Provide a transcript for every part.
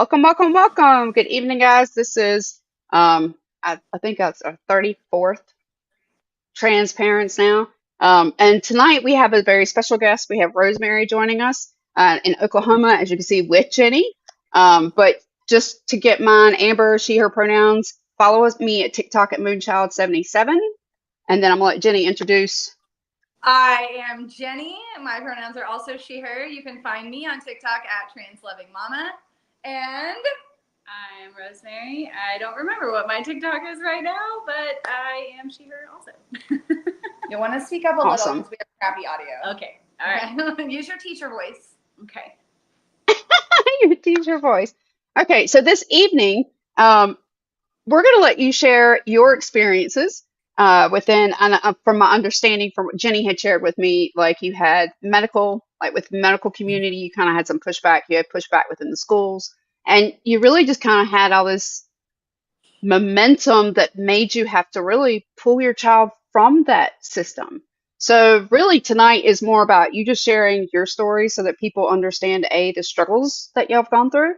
Welcome, welcome, welcome. Good evening, guys. This is I think that's our 34th TransParents now. And tonight we have a very special guest. We have Rosemary joining us in Oklahoma, as you can see, with Jenny. But just to get mine, Amber, she, her pronouns. Follow me at TikTok at Moonchild77, and then I'm gonna let Jenny introduce. I am Jenny. My pronouns are also she, her. You can find me on TikTok at translovingmama. And I'm Rosemary. I don't remember what my TikTok is right now, but I am she, her also. You want to speak up a little because we have crappy audio. Okay. All right. Use your teacher voice. Okay. Your teacher voice. Okay, so this evening, we're going to let you share your experiences within, and from my understanding, from what Jenny had shared with me, like you had medical, like with medical community, you kind of had some pushback. You had pushback within the schools, and you really just kind of had all this momentum that made you have to really pull your child from that system. So really tonight is more about you just sharing your story so that people understand the struggles that y'all have gone through.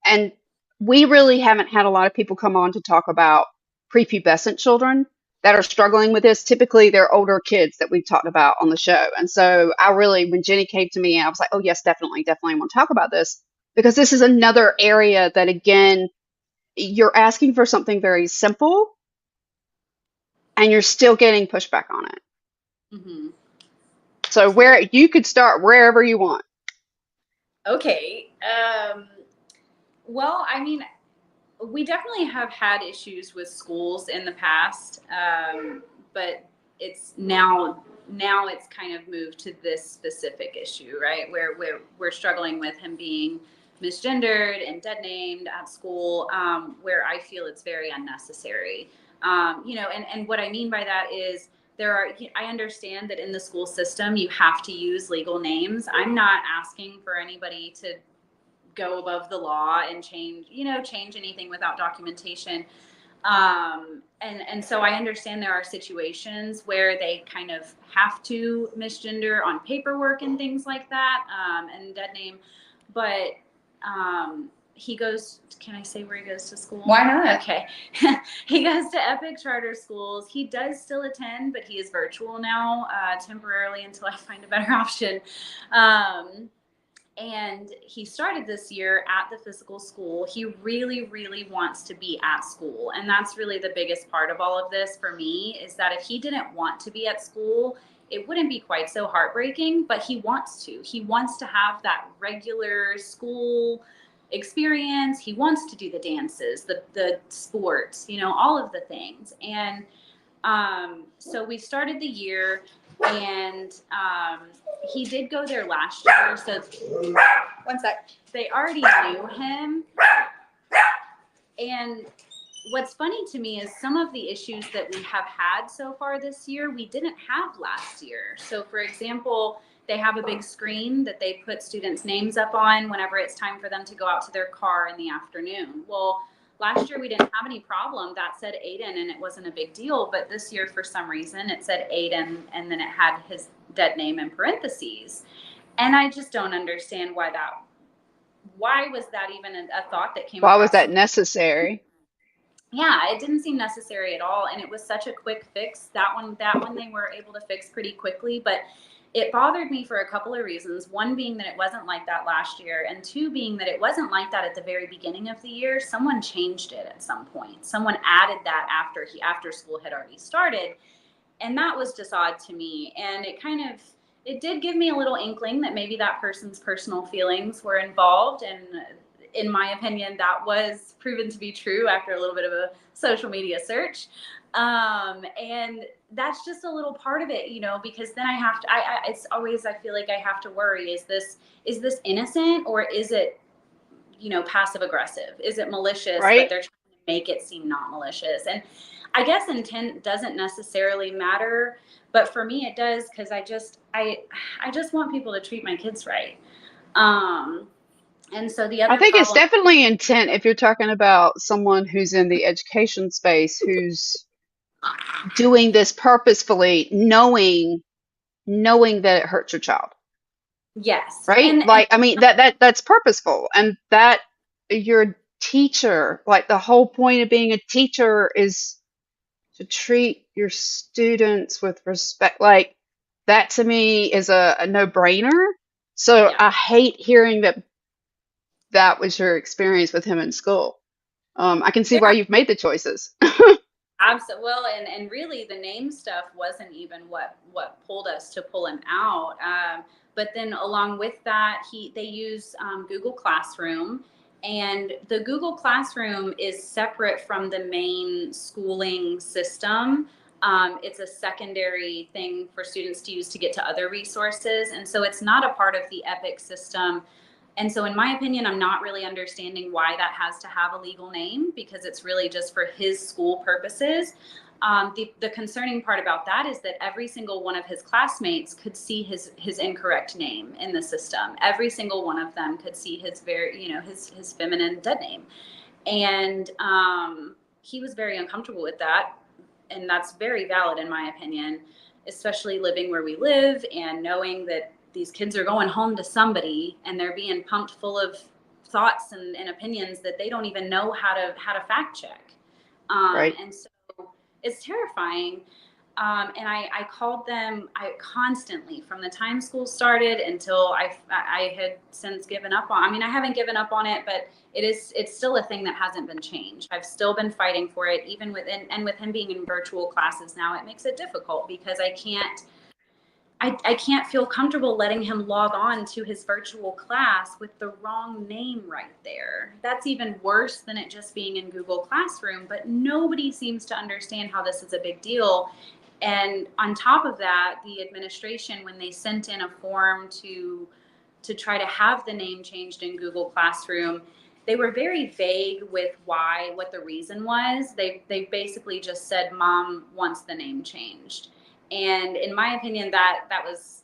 And we really haven't had a lot of people come on to talk about prepubescent children that are struggling with this. Typically they're older kids that we've talked about on the show. And so I really, when Jenny came to me, I was like, oh yes, definitely want to talk about this, because this is another area that, again, you're asking for something very simple and you're still getting pushback on it. Mm-hmm. So where you could start wherever you want. Okay. Well, I mean, we definitely have had issues with schools in the past, but it's now it's kind of moved to this specific issue, right? Where we're struggling with him being misgendered and deadnamed at school, where I feel it's very unnecessary. And what I mean by that is I understand that in the school system you have to use legal names. I'm not asking for anybody to go above the law and change anything without documentation. And so I understand there are situations where they kind of have to misgender on paperwork and things like that, and dead name. But he goes, can I say where he goes to school? Why not? Okay. He goes to Epic charter schools. He does still attend, but he is virtual now, temporarily until I find a better option. And he started this year at the physical school. He really, really wants to be at school. And that's really the biggest part of all of this for me, is that if he didn't want to be at school, it wouldn't be quite so heartbreaking, but he wants to. He wants to have that regular school experience. He wants to do the dances, the sports, all of the things. And so we started the year, and he did go there last year. So one sec. They already knew him. And what's funny to me is some of the issues that we have had so far this year, we didn't have last year. So for example, they have a big screen that they put students' names up on whenever it's time for them to go out to their car in the afternoon. Well, last year we didn't have any problem. That said Aiden, and it wasn't a big deal. But this year, for some reason, it said Aiden, and then it had his dead name in parentheses. And I just don't understand why was that even a thought that came Why across? was that necessary? Yeah, it didn't seem necessary at all. And it was such a quick fix. That one they were able to fix pretty quickly. But it bothered me for a couple of reasons. One being that it wasn't like that last year, and two being that it wasn't like that at the very beginning of the year. Someone changed it at some point. Someone added that after school had already started, and that was just odd to me. And it did give me a little inkling that maybe that person's personal feelings were involved, and in my opinion, that was proven to be true after a little bit of a social media search. And that's just a little part of it, because then I have to, it's always, I feel like I have to worry, is this innocent, or is it, passive aggressive? Is it malicious? Right. But they're trying to make it seem not malicious. And I guess intent doesn't necessarily matter, but for me it does, because I just want people to treat my kids right. And so the other I think it's problem, definitely intent if you're talking about someone who's in the education space, who's doing this purposefully, knowing that it hurts your child. yes, Right? and Like, I mean, that's purposeful, and that you're a teacher. Like the whole point of being a teacher is to treat your students with respect. Like that to me is a no-brainer. So Yeah. I hate hearing that that was your experience with him in school. I can see Yeah. why you've made the choices. Absolutely. Well, and really, the name stuff wasn't even what pulled us to pull him out. But then, along with that, they use Google Classroom, and the Google Classroom is separate from the main schooling system. It's a secondary thing for students to use to get to other resources, and so it's not a part of the EPIC system. And so, in my opinion, I'm not really understanding why that has to have a legal name, because it's really just for his school purposes. The concerning part about that is that every single one of his classmates could see his incorrect name in the system. Every single one of them could see his feminine dead name, and he was very uncomfortable with that, and that's very valid in my opinion, especially living where we live and knowing that these kids are going home to somebody and they're being pumped full of thoughts and opinions that they don't even know how to fact check. Right. And so it's terrifying. And I called them I constantly from the time school started until I had since given up on. I mean, I haven't given up on it, but it's still a thing that hasn't been changed. I've still been fighting for it, even with him being in virtual classes now. It makes it difficult because I can't feel comfortable letting him log on to his virtual class with the wrong name right there. That's even worse than it just being in Google Classroom, but nobody seems to understand how this is a big deal. And on top of that, the administration, when they sent in a form to try to have the name changed in Google Classroom, they were very vague with what the reason was. They basically just said mom wants the name changed. And in my opinion, that was,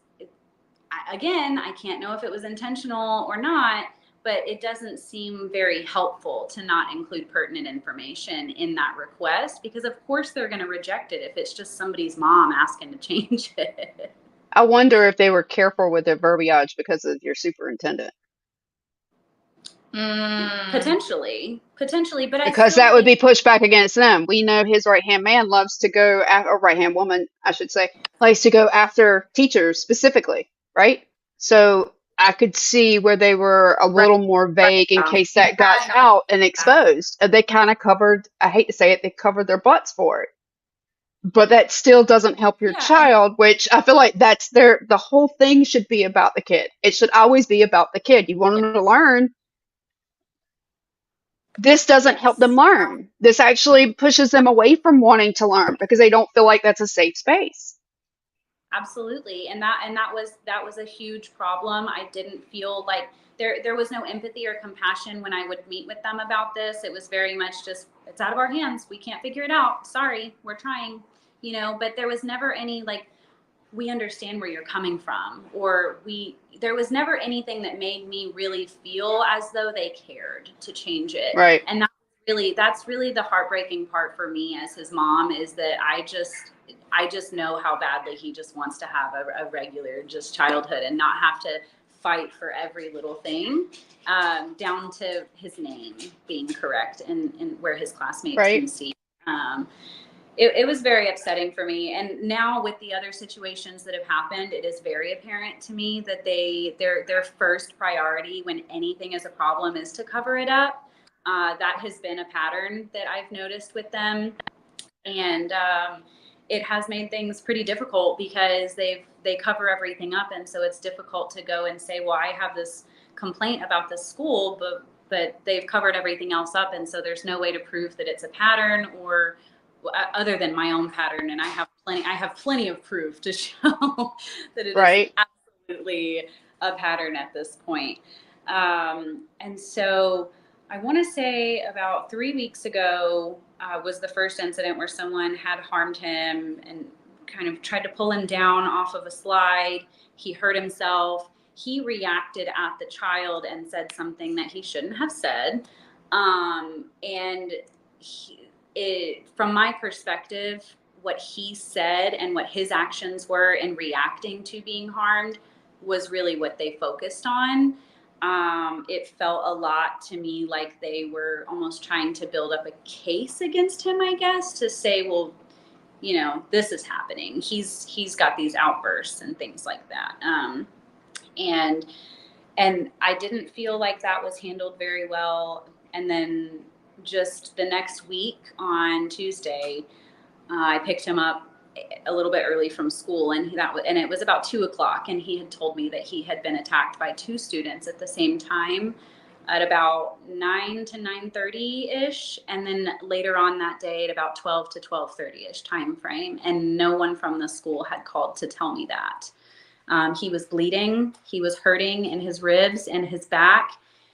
again, I can't know if it was intentional or not, but it doesn't seem very helpful to not include pertinent information in that request, because of course they're going to reject it if it's just somebody's mom asking to change it. I wonder if they were careful with their verbiage because of your superintendent. Potentially, but I Because still that would think be pushed back against them. We know his right hand man loves to go after, or right hand woman, I should say, likes to go after teachers specifically, right? So I could see where they were a right, little more vague in right. case Yeah, that got not out and that. exposed. They kind of covered, I hate to say it, they covered their butts for it. But that still doesn't help your Yeah, and child, which I feel like the whole thing should be about the kid. It should always be about the kid. You want them to learn, this doesn't help them yes. learn. This actually pushes them away from wanting to learn because they don't feel like that's a safe space. Absolutely. And that was a huge problem. I didn't feel like there was no empathy or compassion when I would meet with them about this. It was very much just, it's out of our hands. We can't figure it out. Sorry, we're trying, but there was never any like, we understand where you're coming from, or there was never anything that made me really feel as though they cared to change it. Right, And that's really the heartbreaking part for me as his mom, is that I just know how badly he just wants to have a regular just childhood and not have to fight for every little thing, down to his name being correct and where his classmates right, can see. Um, it was very upsetting for me. And now with the other situations that have happened, it is very apparent to me that their first priority when anything is a problem is to cover it up. That has been a pattern that I've noticed with them, and it has made things pretty difficult because they cover everything up, and so it's difficult to go and say, well, I have this complaint about this school, but they've covered everything else up, and so there's no way to prove that it's a pattern, or other than my own pattern. And I have plenty of proof to show that it is right. absolutely a pattern at this point. And so I want to say about 3 weeks ago was the first incident where someone had harmed him and kind of tried to pull him down off of a slide. He hurt himself. He reacted at the child and said something that he shouldn't have said. And from my perspective, what he said and what his actions were in reacting to being harmed was really what they focused on. It felt a lot to me like they were almost trying to build up a case against him, I guess, to say, well, this is happening. He's got these outbursts and things like that. And I didn't feel like that was handled very well. And then just the next week on Tuesday, I picked him up a little bit early from school, and it was about 2:00, and he had told me that he had been attacked by two students at the same time at about 9 to 9:30 ish, and then later on that day at about 12 to 12:30 ish time frame, and no one from the school had called to tell me that. He was bleeding, he was hurting in his ribs and his back.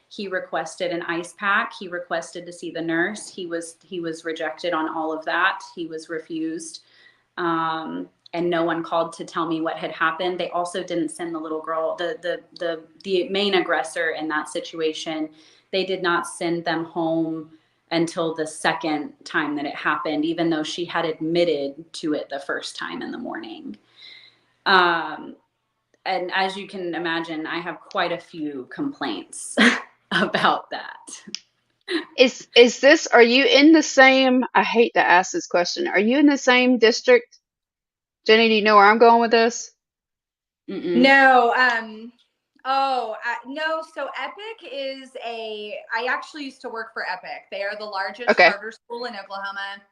He requested an ice pack. He requested to see the nurse. He was rejected on all of that. He was refused. And no one called to tell me what had happened. They also didn't send the little girl, the main aggressor in that situation. They did not send them home until the second time that it happened, even though she had admitted to it the first time in the morning. And as you can imagine, I have quite a few complaints about that. Are you in the same, I hate to ask this question, are you in the same district? Jenny, do you know where I'm going with this? Mm-mm. No. No. So Epic I actually used to work for Epic. They are the largest charter school in Oklahoma.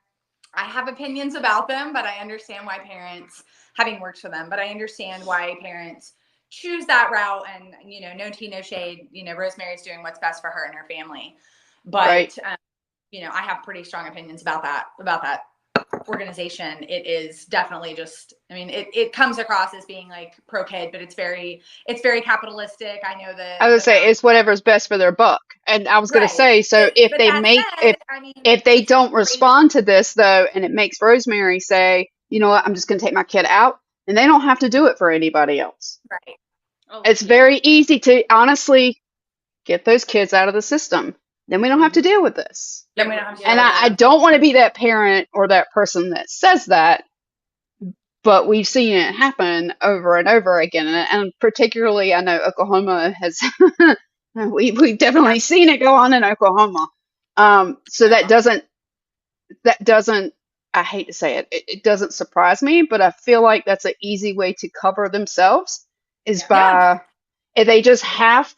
I have opinions about them, but I understand why parents, having worked for them, but I understand why parents choose that route. And, no tea, no shade, Rosemary's doing what's best for her and her family. But, right. I have pretty strong opinions about that organization. It is definitely it comes across as being like pro kid, but it's very capitalistic. I know that I would say it's whatever's best for their buck. And I was going to say, so if they don't respond to this though, and it makes Rosemary say, you know what, I'm just going to take my kid out, and they don't have to do it for anybody else. Right. It's very easy to honestly get those kids out of the system. Then we don't have to deal with this. I don't want to be that parent or that person that says that, but we've seen it happen over and over again. And particularly, I know Oklahoma has, we've definitely seen it go on in Oklahoma. So that doesn't, I hate to say it, it doesn't surprise me, but I feel like that's an easy way to cover themselves is by, if they just half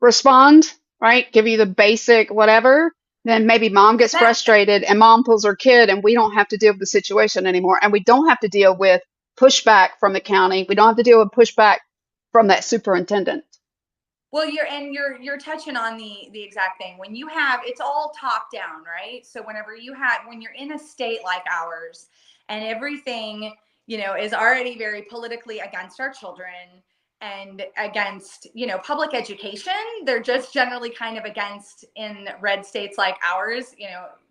respond, right? Give you the basic whatever, then maybe mom gets frustrated and mom pulls her kid and we don't have to deal with the situation anymore. And we don't have to deal with pushback from the county. We don't have to deal with pushback from that superintendent. Well, you're touching on the exact thing. When you have, it's all top down, right? So when you're in a state like ours and everything, is already very politically against our children, and against, public education, they're just generally kind of against in red states like ours.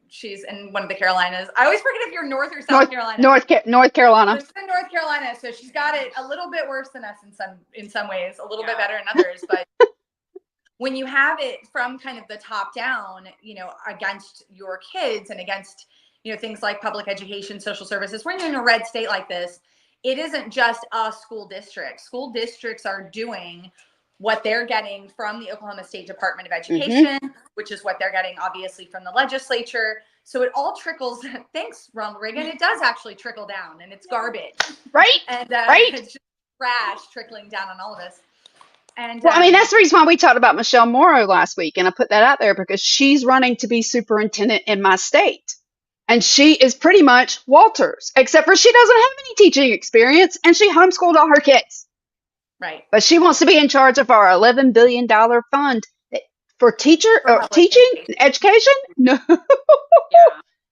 She's in one of the Carolinas. I always forget if you're North or South Carolina. North Carolina. She's in North Carolina, so she's got it a little bit worse than us in some ways, a little bit better in others. But when you have it from kind of the top down, against your kids and against, things like public education, social services, when you're in a red state like this, it isn't just a school district. School districts are doing what they're getting from the Oklahoma State Department of Education, which is what they're getting, obviously, from the legislature. So it all trickles. Thanks, Ronald Reagan. It does actually trickle down, and it's garbage. Right. And it's just trash trickling down on all of us. And well, I mean, that's the reason why we talked about Michelle Morrow last week, and I put that out there because she's running to be superintendent in my state. And she is pretty much Walters, except for she doesn't have any teaching experience, and she homeschooled all her kids. Right. But she wants to be in charge of our $11 billion fund for teaching education. No.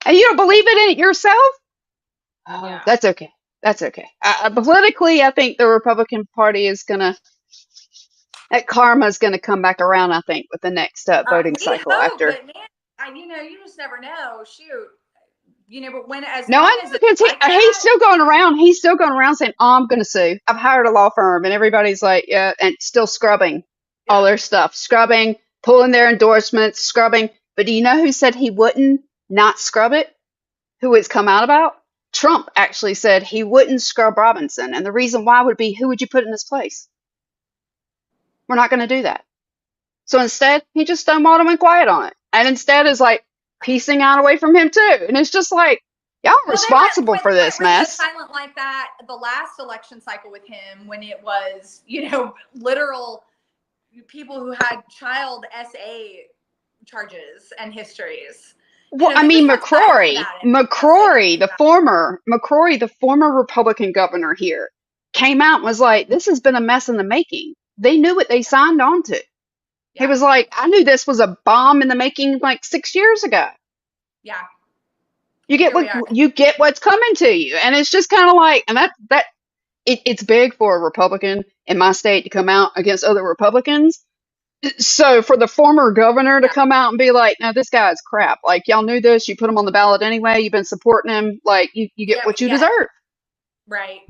And you don't believe it in yourself? Oh, that's okay. That's okay. Politically, I think the Republican Party is that karma is going to come back around, I think, with the next voting cycle after. But man, you just never know. Shoot. But I know because he's still going around. He's still going around saying, "Oh, I'm going to sue. I've hired a law firm," and everybody's like, "Yeah," and still scrubbing all their stuff, scrubbing, pulling their endorsements, scrubbing. But do you know who said he wouldn't not scrub it? Who it's come out about? Trump actually said he wouldn't scrub Robinson, and the reason why would be, who would you put in his place? We're not going to do that. So instead, he just stonewalled him and quiet on it. And instead is like piecing out away from him too. And it's just like, y'all are Well, responsible for they went this radio mess. silent like that the last election cycle with him, when it was, literal people who had child SA charges and histories. Well, I They mean, just went silent about it. McCrory, the former Republican governor here, came out and was like, "This has been a mess in the making." They knew what they signed on to. He Yeah. was like, "I knew this was a bomb in the making like 6 years ago." Yeah. You And get here we what are. you get what's coming to you, and it's just kind of like, and it's big for a Republican in my state to come out against other Republicans. So for the former governor to Yeah. come out and be like, "No, this guy's crap. Like y'all knew this. You put him on the ballot anyway. You've been supporting him. Like you get Yeah, what we you get it. deserve." Right.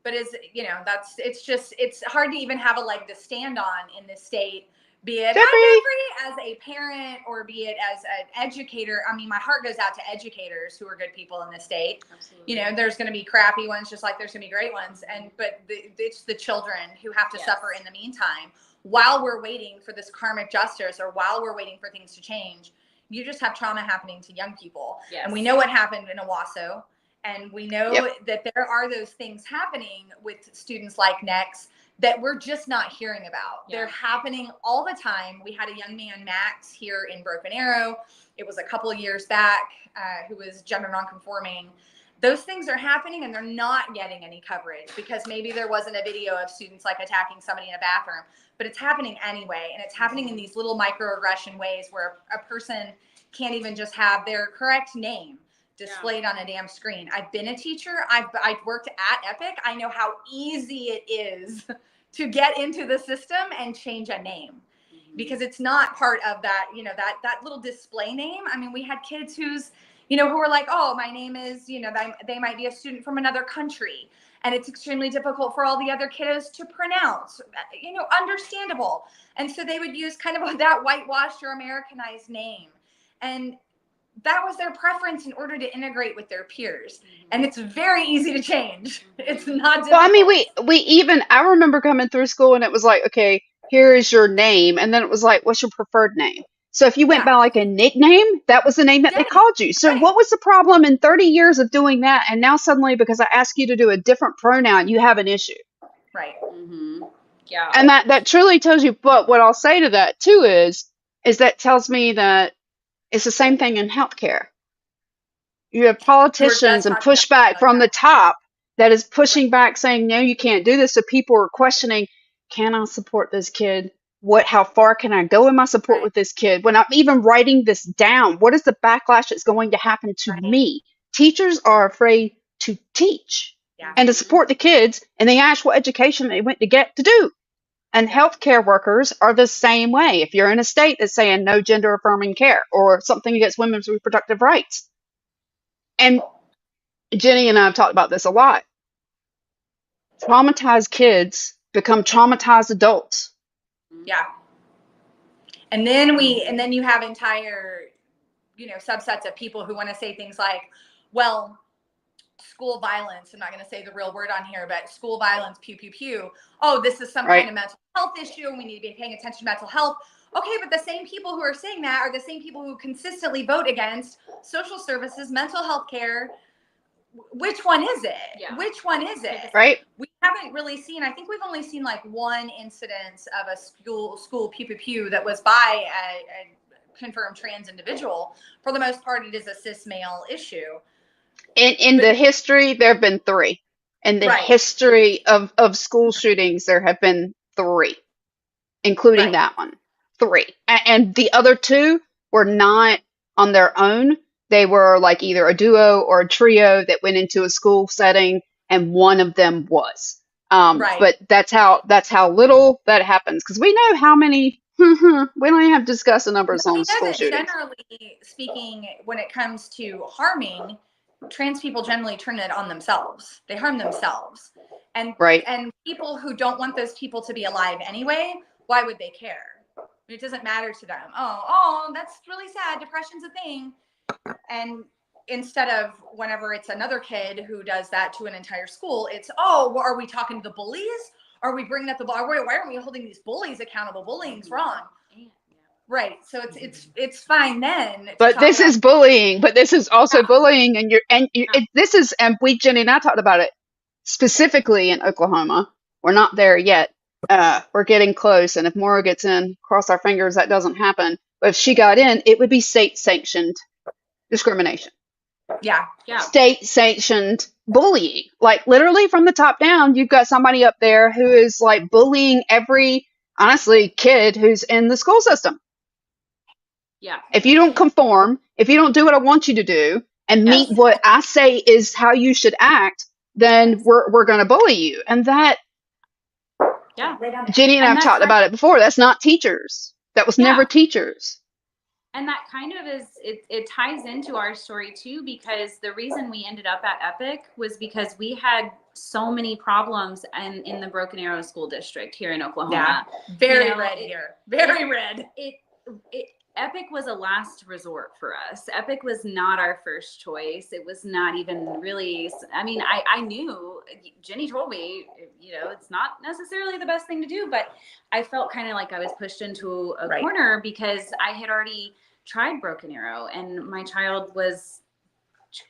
But it's hard to even have a leg to stand on in this state, be it as a parent or be it as an educator. I mean, my heart goes out to educators who are good people in this state. Absolutely. There's going to be crappy ones just like there's going to be great ones. But it's the children who have to suffer in the meantime while we're waiting for this karmic justice or while we're waiting for things to change. You just have trauma happening to young people. Yes. And we know what happened in Owasso. And we know that there are those things happening with students like Nex that we're just not hearing about. Yeah. They're happening all the time. We had a young man, Max, here in Broken Arrow. It was a couple of years back, who was gender nonconforming. Those things are happening and they're not getting any coverage because maybe there wasn't a video of students like attacking somebody in a bathroom, but it's happening anyway. And it's happening in these little microaggression ways where a person can't even just have their correct name displayed on a damn screen. I've been a teacher. I've worked at Epic. I know how easy it is to get into the system and change a name because it's not part of that, that little display name. I mean, we had kids who were like, "Oh, my name is," they might be a student from another country and it's extremely difficult for all the other kiddos to pronounce, understandable. And so they would use kind of that whitewashed or Americanized name. And that was their preference in order to integrate with their peers. And it's very easy to change. It's not difficult. Well, I mean, I remember coming through school and it was like, okay, here is your name. And then it was like, what's your preferred name? So if you went by like a nickname, that was the name that they called you. So what was the problem in 30 years of doing that? And now suddenly, because I ask you to do a different pronoun, you have an issue. Right. Mm-hmm. Yeah. And that truly tells you, but what I'll say to that too is that tells me that it's the same thing in healthcare. You have politicians and pushback from the top that is pushing back saying, no, you can't do this. So people are questioning, can I support this kid? How far can I go in my support with this kid? When I'm even writing this down, what is the backlash that's going to happen to me? Teachers are afraid to teach and to support the kids and the actual education they went to get to do. And healthcare workers are the same way. If you're in a state that's saying no gender affirming care or something against women's reproductive rights. And Jenny and I have talked about this a lot. Traumatized kids become traumatized adults. Yeah. And then you have entire, subsets of people who want to say things like, well, school violence, I'm not going to say the real word on here, but school violence, pew, pew, pew. Oh, this is some kind of mental health issue. We need to be paying attention to mental health. Okay, but the same people who are saying that are the same people who consistently vote against social services, mental health care. Which one is it? Yeah. Which one is it? Right. We haven't really seen, I think we've only seen like one incidence of a school pew, pew, pew that was by a confirmed trans individual. For the most part, it is a cis male issue. In the history, there have been 3. In the history of school shootings, there have been 3, including that one. 3. And the other 2 were not on their own. They were like either a duo or a trio that went into a school setting, and one of them was. But that's how little that happens, because we know how many. We don't even have to discuss the numbers on school shootings. Generally speaking, when it comes to harming, trans people generally turn it on themselves. They harm themselves. And people who don't want those people to be alive anyway, why would they care? It doesn't matter to them. Oh, that's really sad. Depression's a thing. And instead of whenever it's another kid who does that to an entire school, it's, are we talking to the bullies? Are we bringing up why aren't we holding these bullies accountable? Bullying's wrong. Right. So it's fine then to But talk this about. is bullying. But this is also Yeah. bullying, and Yeah. this is, and Jenny and I talked about it specifically in Oklahoma. We're not there yet. We're getting close, and if Maura gets in, cross our fingers that doesn't happen. But if she got in, it would be state sanctioned discrimination, Yeah. Yeah. state sanctioned bullying. Like literally from the top down, you've got somebody up there who is like bullying every, honestly, kid who's in the school system. Yeah. If you don't conform, if you don't do what I want you to do and meet Yes. what I say is how you should act, then Yes. we're going to bully you. And that, Yeah. Jenny and And I've that talked kind about it before. That's not teachers. That was yeah. never teachers. And that kind of is, it ties into our story too, because the reason we ended up at Epic was because we had so many problems in the Broken Arrow School District here in Oklahoma. Yeah. Very red here. Very red. Epic was a last resort for us. Epic was not our first choice. It was not even really, I mean, I knew, Jenny told me, it's not necessarily the best thing to do, but I felt kind of like I was pushed into a corner because I had already tried Broken Arrow and my child was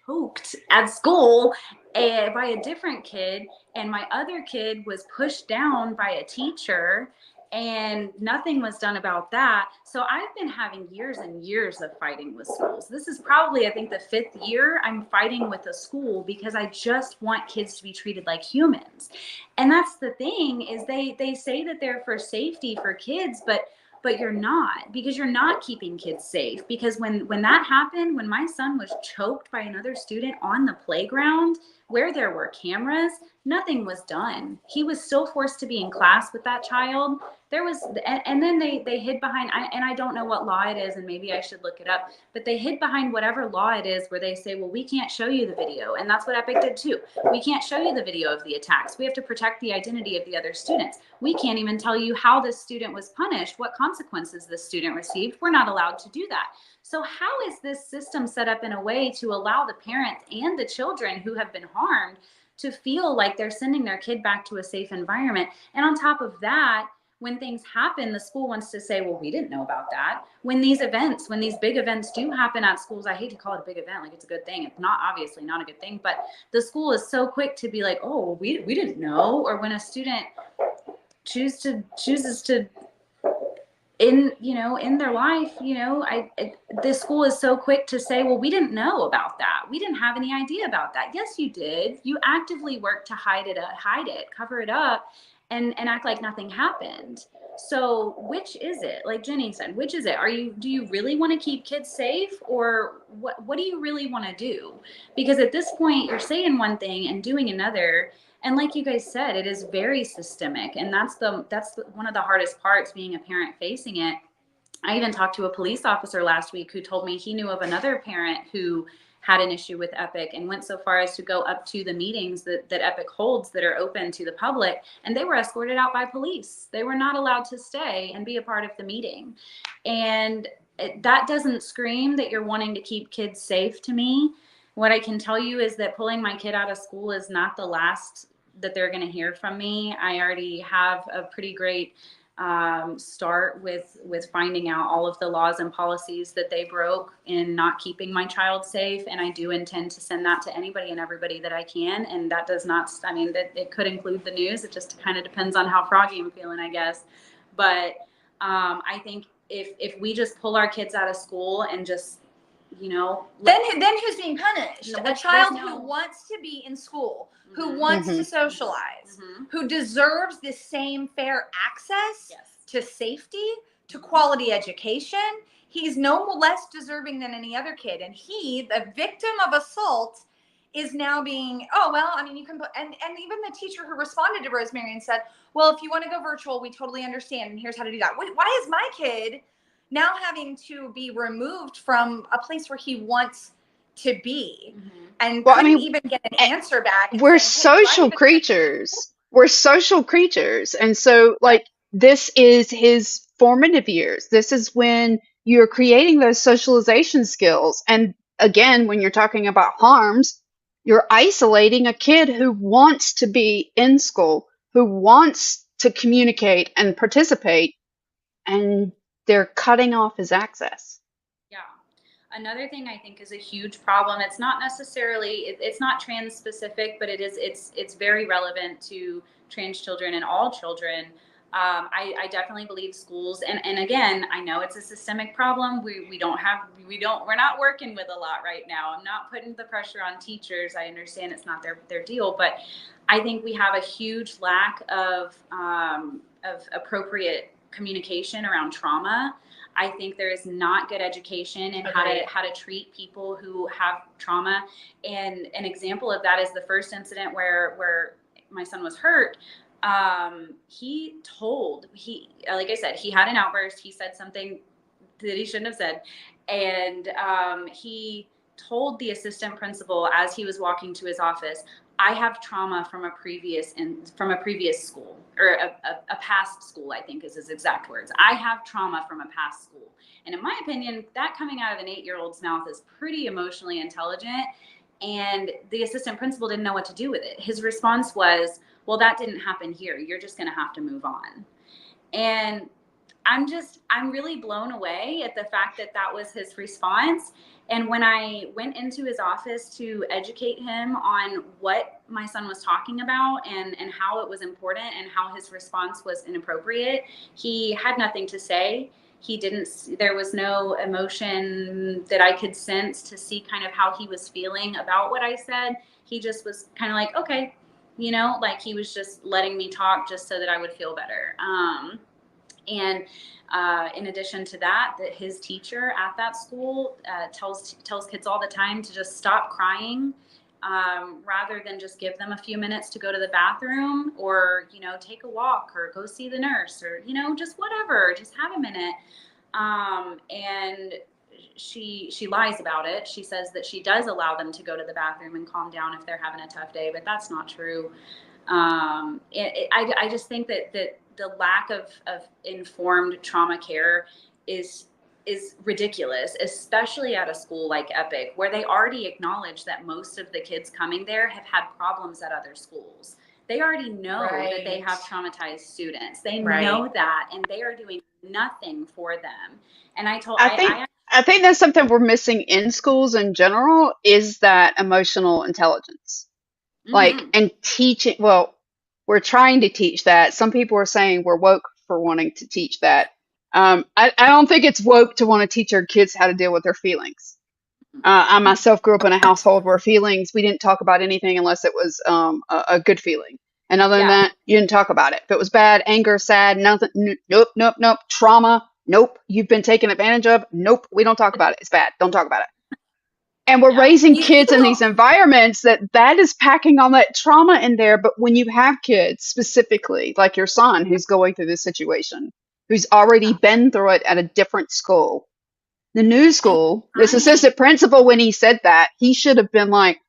choked at school by a different kid, and my other kid was pushed down by a teacher, and nothing was done about that. So I've been having years and years of fighting with schools. This is probably, I think, the 5th year I'm fighting with a school because I just want kids to be treated like humans. And that's the thing, is they say that they're for safety for kids, but you're not, because you're not keeping kids safe. Because when that happened, when my son was choked by another student on the playground where there were cameras, nothing was done. He was still forced to be in class with that child. There was, and then they hid behind, and I don't know what law it is, and maybe I should look it up, but they hid behind whatever law it is where they say, well, we can't show you the video. And that's what Epic did too. We can't show you the video of the attacks. We have to protect the identity of the other students. We can't even tell you how this student was punished, what consequences this student received. We're not allowed to do that. So how is this system set up in a way to allow the parents and the children who have been harmed to feel like they're sending their kid back to a safe environment? And on top of that, when things happen, the school wants to say, well, we didn't know about that. When these big events do happen at schools, I hate to call it a big event, like it's a good thing. It's not, obviously not a good thing, but the school is so quick to be like, oh, well, we didn't know. Or when a student chooses to in their life, the school is so quick to say, well, we didn't know about that. We didn't have any idea about that. Yes, you did. You actively worked to hide it, cover it up, and act like nothing happened. So which is it? Like Jenny said, which is it? Do you really want to keep kids safe, or what do you really want to do? Because at this point you're saying one thing and doing another. And like you guys said, it is very systemic. And that's one of the hardest parts, being a parent facing it. I even talked to a police officer last week who told me he knew of another parent who had an issue with Epic and went so far as to go up to the meetings that Epic holds that are open to the public, and they were escorted out by police. They were not allowed to stay and be a part of the meeting. And that doesn't scream that you're wanting to keep kids safe to me. What I can tell you is that pulling my kid out of school is not the last that they're going to hear from me. I already have a pretty great start with finding out all of the laws and policies that they broke in not keeping my child safe. And I do intend to send that to anybody and everybody that I can. And that does not, I mean, that it could include the news. It just kind of depends on how froggy I'm feeling, I guess. But I think if we just pull our kids out of school and just, then who's being punished? A child who wants to be in school, who wants to socialize, who deserves the same fair access to safety, to quality education. He's no less deserving than any other kid. And he, the victim of assault, is now being, you can put, and even the teacher who responded to Rosemary and said, well, if you want to go virtual, we totally understand. And here's how to do that. Why is my kid now having to be removed from a place where he wants to be and couldn't even get an answer back? We're social creatures. We're social creatures. And so, this is his formative years. This is when you're creating those socialization skills. And again, when you're talking about harms, you're isolating a kid who wants to be in school, who wants to communicate and participate. And they're cutting off his access. Yeah. Another thing I think is a huge problem. It's not necessarily, it's not trans specific, but it's very relevant to trans children and all children. I definitely believe schools, and again, I know it's a systemic problem. We're not working with a lot right now. I'm not putting the pressure on teachers. I understand it's not their deal, but I think we have a huge lack of appropriate communication around trauma. I think there is not good education in how to treat people who have trauma. And an example of that is the first incident where my son was hurt. Like I said, he had an outburst. He said something that he shouldn't have said. And he told the assistant principal as he was walking to his office, I have trauma from a previous school, or a past school, I think is his exact words. I have trauma from a past school. And in my opinion, that coming out of an 8-year-old's mouth is pretty emotionally intelligent. And the assistant principal didn't know what to do with it. His response was, well, that didn't happen here. You're just going to have to move on. And I'm really blown away at the fact that that was his response. And when I went into his office to educate him on what my son was talking about and how it was important and how his response was inappropriate, he had nothing to say. There was no emotion that I could sense to see kind of how he was feeling about what I said. He just was kind of like, okay, like he was just letting me talk just so that I would feel better. And in addition to that, his teacher at that school tells kids all the time to just stop crying, rather than just give them a few minutes to go to the bathroom or, take a walk or go see the nurse or, just whatever, just have a minute. And she lies about it. She says that she does allow them to go to the bathroom and calm down if they're having a tough day, but that's not true. I just think that the lack of informed trauma care is ridiculous, especially at a school like Epic, where they already acknowledge that most of the kids coming there have had problems at other schools. They already know that they have traumatized students. They know that, and they are doing nothing for them. And I think that's something we're missing in schools in general, is that emotional intelligence. Like, and teaching, well, we're trying to teach that. Some people are saying we're woke for wanting to teach that. I don't think it's woke to want to teach our kids how to deal with their feelings. I myself grew up in a household where we didn't talk about anything unless it was a good feeling. And other than that, you didn't talk about it. If it was bad, anger, sad, nothing, nope. Trauma, nope. You've been taken advantage of, nope. We don't talk about it. It's bad. Don't talk about it. And we're raising kids in these environments that is packing all that trauma in there. But when you have kids, specifically like your son who's going through this situation, who's already been through it at a different school, the new school, this assistant principal, when he said that, he should have been like,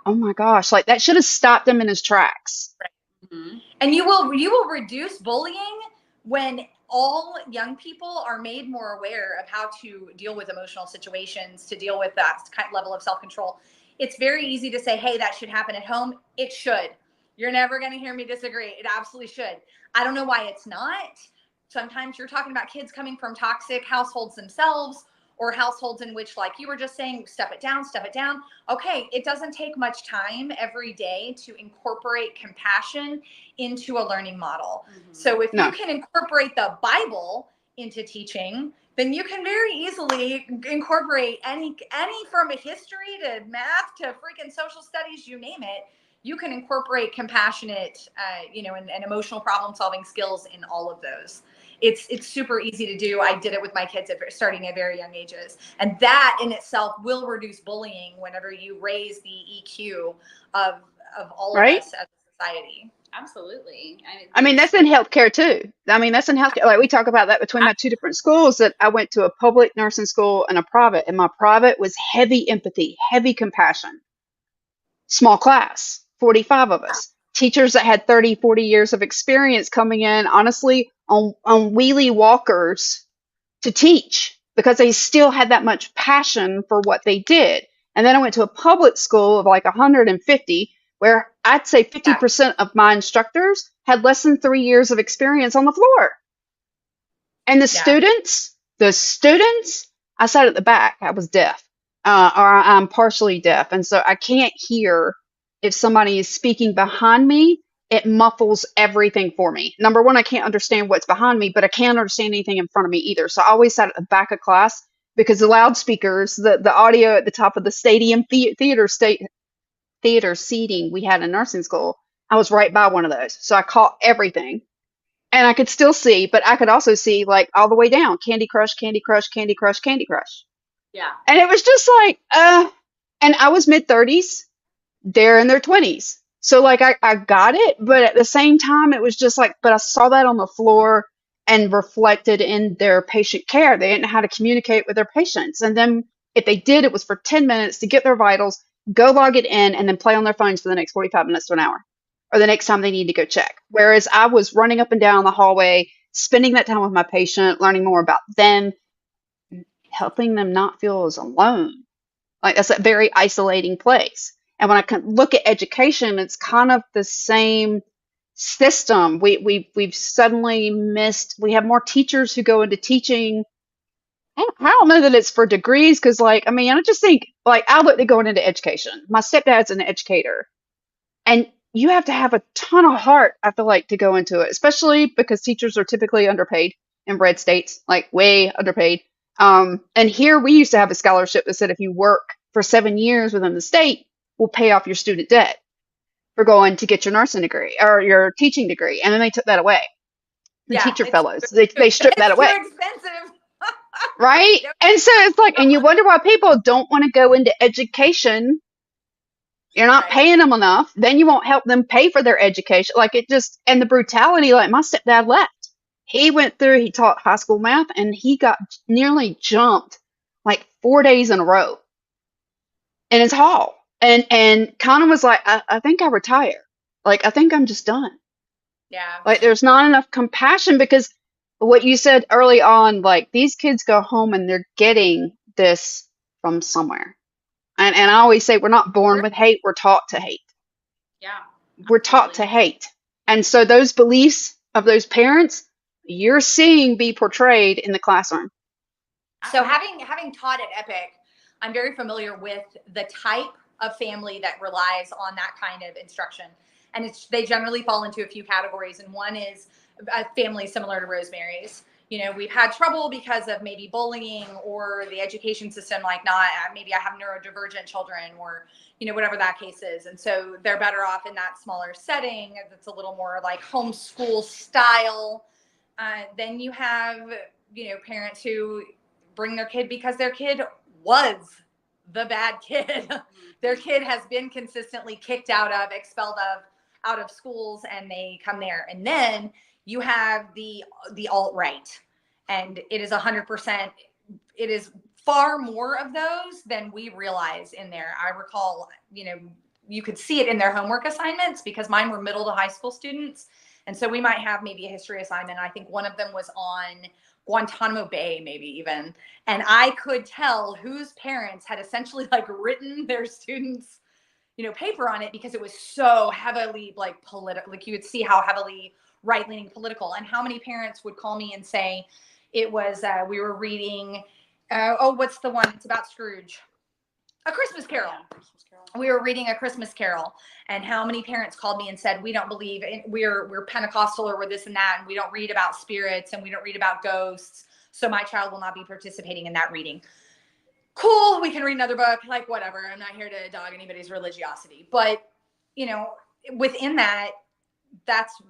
oh my gosh, like that should have stopped him in his tracks. And you will reduce bullying when all young people are made more aware of how to deal with emotional situations, to deal with that kind of level of self-control. It's very easy to say, hey, that should happen at home. It should. You're never going to hear me disagree. It absolutely should. I don't know why it's not. Sometimes you're talking about kids coming from toxic households themselves, or households in which, like you were just saying, step it down. Okay, it doesn't take much time every day to incorporate compassion into a learning model. So if you can incorporate the Bible into teaching, then you can very easily incorporate any from a history to math to freaking social studies, you name it. You can incorporate compassionate, and emotional problem solving skills in all of those. It's super easy to do. I did it with my kids starting at very young ages. And that in itself will reduce bullying whenever you raise the EQ of all of us as a society. Absolutely. I mean, that's in healthcare too. Like we talk about that between my two different schools, that I went to a public nursing school and a private, and my private was heavy empathy, heavy compassion. Small class, 45 of us. Teachers that had 30, 40 years of experience coming in, honestly, on wheelie walkers to teach, because they still had that much passion for what they did. And then I went to a public school of like 150, where I'd say 50% of my instructors had less than 3 years of experience on the floor. And Yeah. the students, I sat at the back. I was deaf, or I'm partially deaf, and so I can't hear if somebody is speaking behind me. It muffles everything for me. Number one, I can't understand what's behind me, but I can't understand anything in front of me either. So I always sat at the back of class because the loudspeakers, the audio at the top of the stadium theater seating we had in nursing school, I was right by one of those. So I caught everything. And I could still see, but I could also see like all the way down Candy Crush, Candy Crush, Candy Crush, Candy Crush. Yeah. And it was just like, and I was mid 30s, they're in their 20s. So like I got it, but at the same time, it was just like, but I saw that on the floor and reflected in their patient care. They didn't know how to communicate with their patients. And then if they did, it was for 10 minutes to get their vitals, go log it in, and then play on their phones for the next 45 minutes to an hour or the next time they need to go check. Whereas I was running up and down the hallway, spending that time with my patient, learning more about them, helping them not feel as alone. Like that's a very isolating place. And when I can look at education, it's kind of the same system. We've suddenly missed. We have more teachers who go into teaching. I don't know that it's for degrees because, like, I mean, I just think like I looked at going into education. My stepdad's an educator, and you have to have a ton of heart, I feel like, to go into it, especially because teachers are typically underpaid in red states, like way underpaid. And here we used to have a scholarship that said if you work for 7 years within the state, we'll pay off your student debt for going to get your nursing degree or your teaching degree. And then they took that away. The Yeah. teacher It's fellows, they stripped that it's too away. expensive. Right. Yep. And so it's like, and you wonder why people don't want to go into education. You're not Right. paying them enough. Then you won't help them pay for their education. Like it just, and the brutality, like my stepdad left. He went through, he taught high school math and he got nearly jumped like 4 days in a row in his hall. And kind of was like, I think I retire. Like, I think I'm just done. Yeah. Like, there's not enough compassion because what you said early on, like, these kids go home and they're getting this from somewhere. And I always say, we're not born with hate, we're taught to hate. Yeah. We're taught to hate. And so those beliefs of those parents, you're seeing be portrayed in the classroom. So having taught at Epic, I'm very familiar with the type of family that relies on that kind of instruction. And they generally fall into a few categories. And one is a family similar to Rosemary's. You know, we've had trouble because of maybe bullying or the education system, like maybe I have neurodivergent children or, you know, whatever that case is. And so they're better off in that smaller setting that's a little more like homeschool style. Then you have, you know, parents who bring their kid because their kid was the bad kid. Their kid has been consistently kicked expelled out of schools, and they come there. And then you have the alt-right, and it is 100%. It is far more of those than we realize in there. I recall, you know, you could see it in their homework assignments because mine were middle to high school students. And so we might have maybe a history assignment. I think one of them was on Guantanamo Bay, maybe even. And I could tell whose parents had essentially like written their students, you know, paper on it because it was so heavily like political. Like you would see how heavily right-leaning political, and how many parents would call me and say it was, we were reading, what's the one? It's about Scrooge. A Christmas Carol. We were reading A Christmas Carol, and how many parents called me and said, we don't believe we're Pentecostal or we're this and that, and we don't read about spirits and we don't read about ghosts, so my child will not be participating in that reading. Cool, we can read another book, like whatever. I'm not here to dog anybody's religiosity, but you know, within that, that's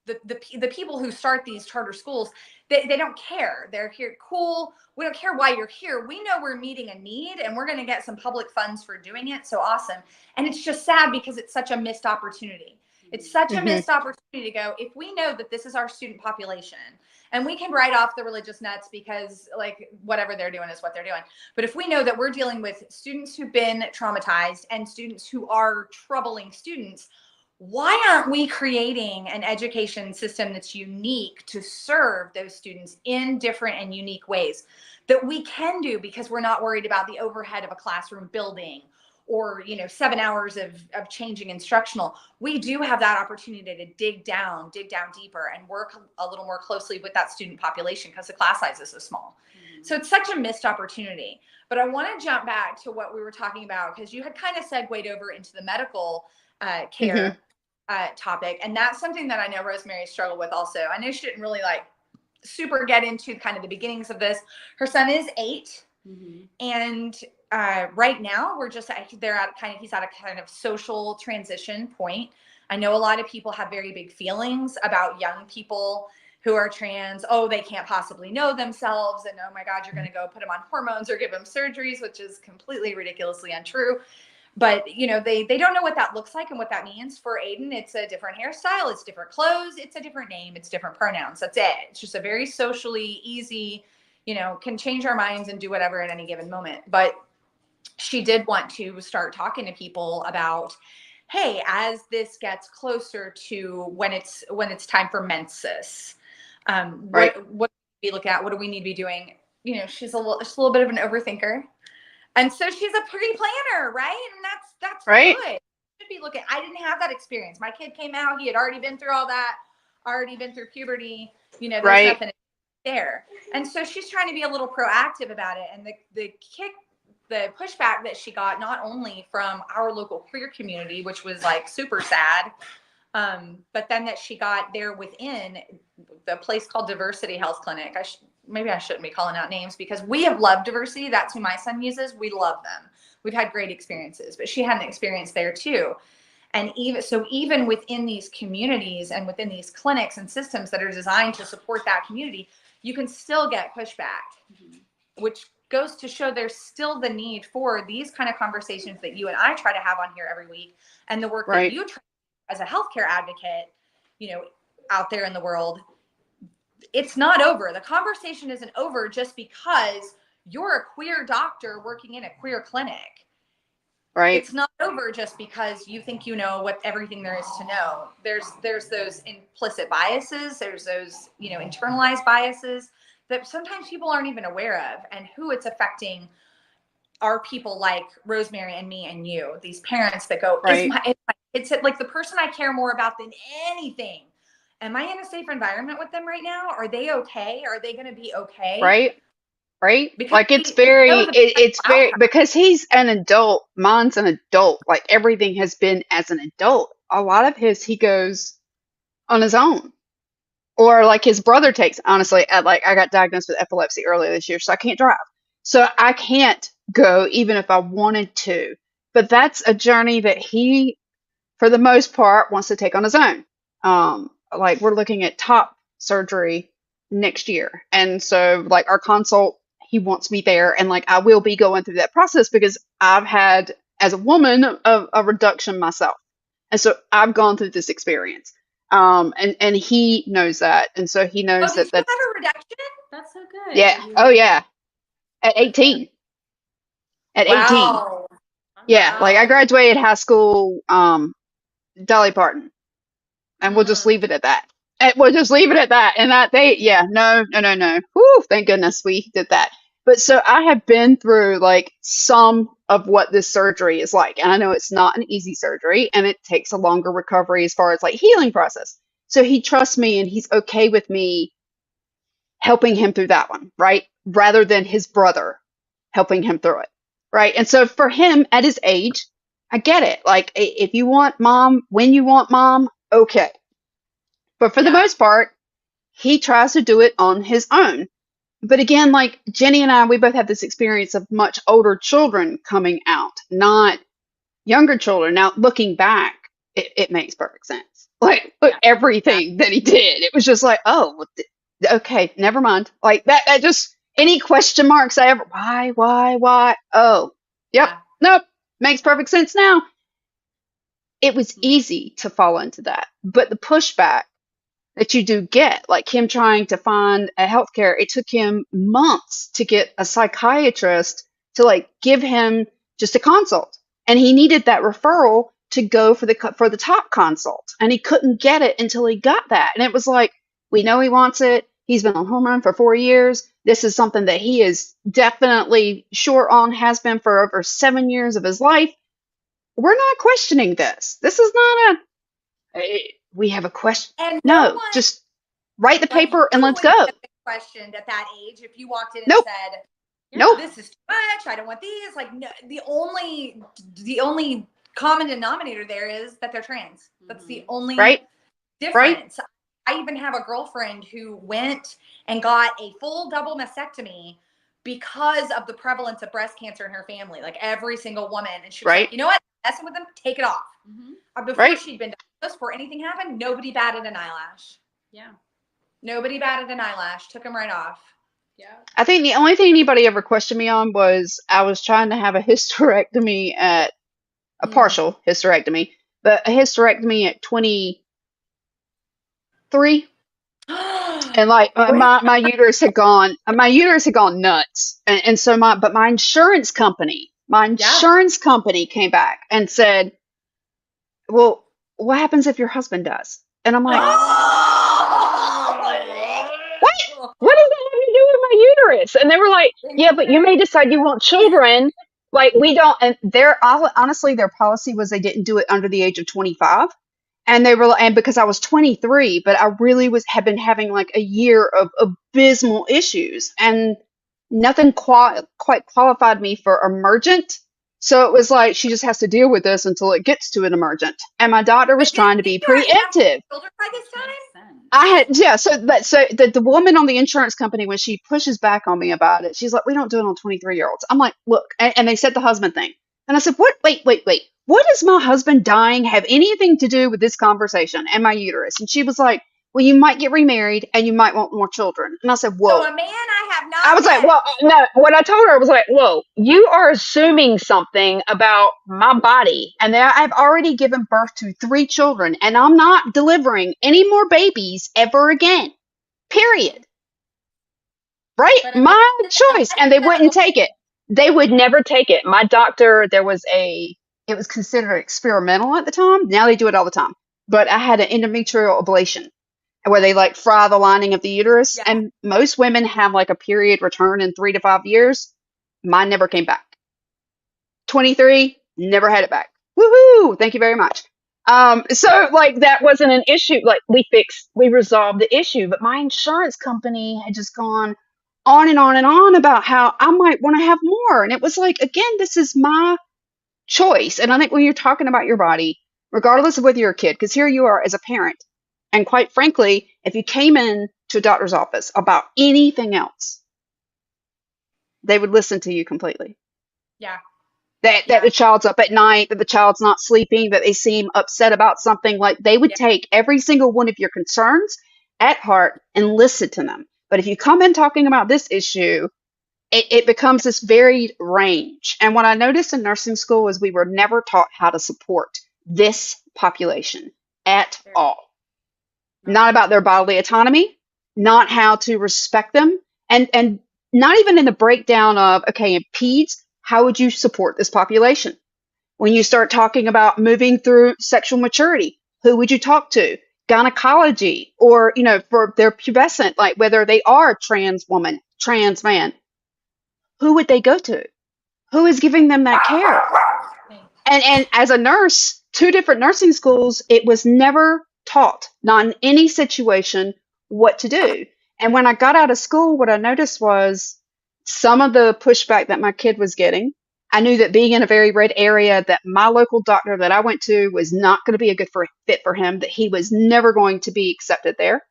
the people who start these charter schools, they don't care. They're here. Cool. We don't care why you're here. We know we're meeting a need and we're going to get some public funds for doing it. So awesome. And it's just sad because it's such a missed opportunity. It's such a missed opportunity to go, if we know that this is our student population, and we can write off the religious nuts because like whatever they're doing is what they're doing. But if we know that we're dealing with students who've been traumatized and students who are troubling students, why aren't we creating an education system that's unique to serve those students in different and unique ways that we can do, because we're not worried about the overhead of a classroom building or 7 hours of changing instructional. We do have that opportunity to dig down deeper and work a little more closely with that student population because the class size is so small. So it's such a missed opportunity. But I want to jump back to what we were talking about, because you had kind of segued over into the medical care topic. And that's something that I know Rosemary struggled with also. I know she didn't really super get into kind of the beginnings of this. Her son is 8. And right now he's at a kind of social transition point. I know a lot of people have very big feelings about young people who are trans. Oh, they can't possibly know themselves. And oh my God, you're going to go put them on hormones or give them surgeries, which is completely ridiculously untrue. But, they don't know what that looks like and what that means. For Aiden, it's a different hairstyle. It's different clothes. It's a different name. It's different pronouns. That's it. It's just a very socially easy, can change our minds and do whatever at any given moment. But she did want to start talking to people about, hey, as this gets closer to when it's time for menses, what do we look at? What do we need to be doing? She's a little bit of an overthinker. And so she's a pre-planner, right? And that's right. good. Should be looking. I didn't have that experience. My kid came out. He had already been through all that, already been through puberty. There's nothing there. And so she's trying to be a little proactive about it. And the pushback that she got, not only from our local queer community, which was super sad, but then that she got there within the place called Diversity Health Clinic. Maybe I shouldn't be calling out names, because we have loved Diversity. That's who my son uses. We love them. We've had great experiences, but she had an experience there too. And even within these communities and within these clinics and systems that are designed to support that community, you can still get pushback, which goes to show there's still the need for these kind of conversations that you and I try to have on here every week, and the work that you try as a healthcare advocate, out there in the world. It's not over. The conversation isn't over just because you're a queer doctor working in a queer clinic. Right. It's not over just because you think you know what everything there is to know. There's those implicit biases. There's those, internalized biases that sometimes people aren't even aware of, and who it's affecting are people like Rosemary and me and you, these parents that go, it's like the person I care more about than anything. Am I in a safe environment with them right now? Are they okay? Are they going to be okay? Right. Because It's very, because he's an adult. Mine's an adult. Everything has been as an adult. A lot of he goes on his own, or his brother takes. Honestly, I got diagnosed with epilepsy earlier this year, so I can't drive. So I can't go even if I wanted to. But that's a journey that he, for the most part, wants to take on his own. We're looking at top surgery next year. And so our consult, he wants me there, and I will be going through that process because I've had, as a woman, a reduction myself. And so I've gone through this experience. And he knows that. And so he knows did that you have a reduction? That's so good. Yeah. Oh yeah. At 18. At 18. Wow. Yeah. I graduated high school, Dolly Parton. And we'll just leave it at that. And we'll just leave it at that. And no. Whew, thank goodness we did that. But so I have been through some of what this surgery is like. And I know it's not an easy surgery, and it takes a longer recovery as far as healing process. So he trusts me, and he's okay with me helping him through that one, right? Rather than his brother helping him through it. Right. And so for him at his age, I get it. If you want mom, when you want mom, okay. But for the most part, he tries to do it on his own. But again, Jenny and I, we both have this experience of much older children coming out, not younger children. Now, looking back, it makes perfect sense. Everything that he did, it was just oh, okay, never mind. That just, any question marks I ever, why? Oh, yep, nope, makes perfect sense now. It was easy to fall into that. But the pushback that you do get, him trying to find a healthcare, it took him months to get a psychiatrist to give him just a consult. And he needed that referral to go for the top consult. And he couldn't get it until he got that. And it was we know he wants it. He's been on hormone for 4 years. This is something that he is definitely sure on, has been for over 7 years of his life. we're not questioning this. This is not we have a question. And no No, one, just write the like, paper and you let's wouldn't go. have been questioned at that age if you walked in and Nope. said, Nope. this is too much, I don't want these. Like, no, the only common denominator there is that they're trans. That's the only Right. difference. I even have a girlfriend who went and got a full double mastectomy because of the prevalence of breast cancer in her family, like every single woman. And she was Right. like, you know what? Messing with them, take it off. Before Right. she'd been diagnosed, before anything happened, nobody batted an eyelash. Yeah. Nobody batted an eyelash. Took them right off. Yeah. I think the only thing anybody ever questioned me on was I was trying to have a hysterectomy at a partial hysterectomy, but a hysterectomy at 23. And like my uterus had gone nuts. And so my insurance company came back and said, well, what happens if your husband does? And I'm like, what does that have to do with my uterus? And they were like, yeah, but you may decide you want children. Like we don't, and honestly, their policy was they didn't do it under the age of 25. And they were, and because I was 23, but I really had been having like a year of abysmal issues, and nothing quite qualified me for emergent. So it was like she just has to deal with this until it gets to an emergent. And my doctor was trying to be preemptive. By this time? I had, yeah. So the woman on the insurance company, when she pushes back on me about it, she's like, we don't do it on 23-year-olds. I'm like, look, and they said the husband thing. And I said, what? Wait. What does my husband dying have anything to do with this conversation and my uterus? And she was like, well, you might get remarried and you might want more children. And I said, whoa. So a man I have not I was like, well, no, what I told her, I was like, whoa, you are assuming something about my body. And that I've already given birth to 3 children and I'm not delivering any more babies ever again. Period. Right? My choice. And they wouldn't take it. They would never take it. My doctor, it was considered experimental at the time. Now they do it all the time. But I had an endometrial ablation where they like fry the lining of the uterus. Yeah. And most women have like a period return in 3 to 5 years. Mine never came back. 23, never had it back. Woohoo! Thank you very much. So like that wasn't an issue. Like we resolved the issue, but my insurance company had just gone on and on and on about how I might want to have more. And it was like, again, this is my choice. And I think when you're talking about your body, regardless of whether you're a kid, because here you are as a parent, and quite frankly, if you came in to a doctor's office about anything else, they would listen to you completely. Yeah. That the child's up at night, that the child's not sleeping, that they seem upset about something, like they would take every single one of your concerns at heart and listen to them. But if you come in talking about this issue, it becomes this varied range. And what I noticed in nursing school is we were never taught how to support this population at all. Not about their bodily autonomy, not how to respect them, and not even in the breakdown of, okay, in peds, how would you support this population? When you start talking about moving through sexual maturity, who would you talk to? Gynecology, or, for their pubescent, like whether they are trans woman, trans man, who would they go to? Who is giving them that care? And as a nurse, 2 different nursing schools, it was never taught, not in any situation, what to do. And when I got out of school, what I noticed was some of the pushback that my kid was getting. I knew that being in a very red area, that my local doctor that I went to was not going to be a good fit for him, that he was never going to be accepted there.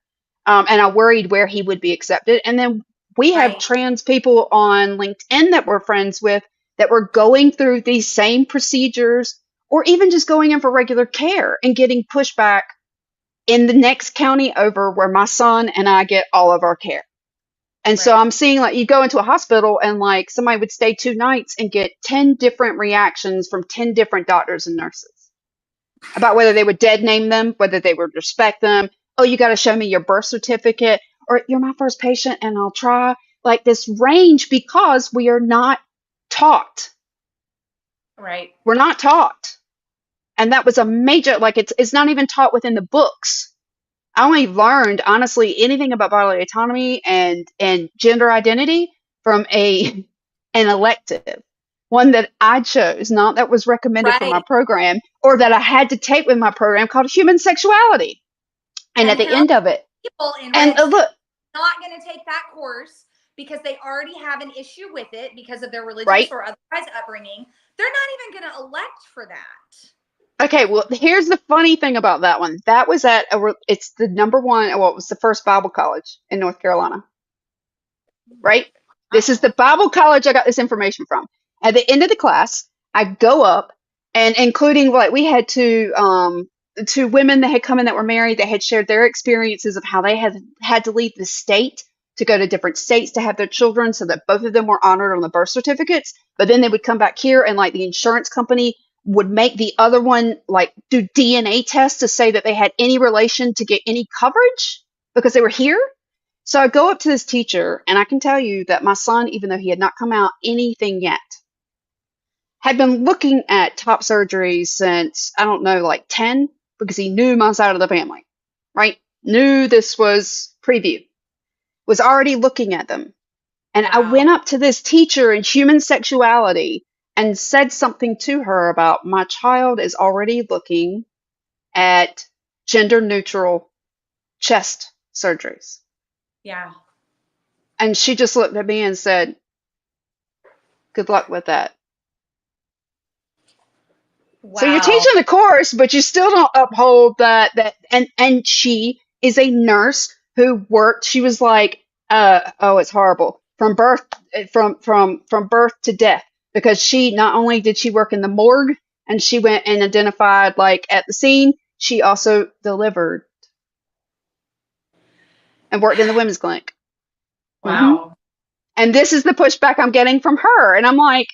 And I worried where he would be accepted. And then we have trans people on LinkedIn that we're friends with that were going through these same procedures, or even just going in for regular care and getting pushback in the next county over where my son and I get all of our care. And so I'm seeing, like, you go into a hospital and like somebody would stay 2 nights and get 10 different reactions from 10 different doctors and nurses about whether they would dead name them, whether they would respect them. Oh, you got to show me your birth certificate, or you're my first patient and I'll try. Like this range, because we are not taught. Right. We're not taught. And that was a major, like it's not even taught within the books. I only learned, honestly, anything about bodily autonomy and gender identity from an elective. one that I chose, not that was recommended for my Right. program or that I had to take with my program, called human sexuality. And at And the how end of it, people in and red states look, not going to take that course because they already have an issue with it because of their religious right? or otherwise upbringing. They're not even going to elect for that. Okay, well, here's the funny thing about that one. That was it's the number one, well, it was the first Bible college in North Carolina, right? This is the Bible college I got this information from. At the end of the class, I go up and including like we had two women that had come in that were married that had shared their experiences of how they had to leave the state to go to different states to have their children so that both of them were honored on the birth certificates, but then they would come back here and like the insurance company would make the other one like do DNA tests to say that they had any relation to get any coverage because they were here. So I go up to this teacher, and I can tell you that my son, even though he had not come out anything yet, had been looking at top surgeries since, I don't know, like 10, because he knew my side of the family, right? Knew this was preview, was already looking at them. And I Wow. went up to this teacher in human sexuality and said something to her about my child is already looking at gender neutral chest surgeries. Yeah. And she just looked at me and said, good luck with that. So you're Wow. teaching the course, but you still don't uphold that and she is a nurse who worked, she was like, oh, it's horrible. From birth from birth to death. Because she not only did she work in the morgue and she went and identified like at the scene, she also delivered and worked in the women's clinic. hmm Wow. And this is the pushback I'm getting from her. And I'm like,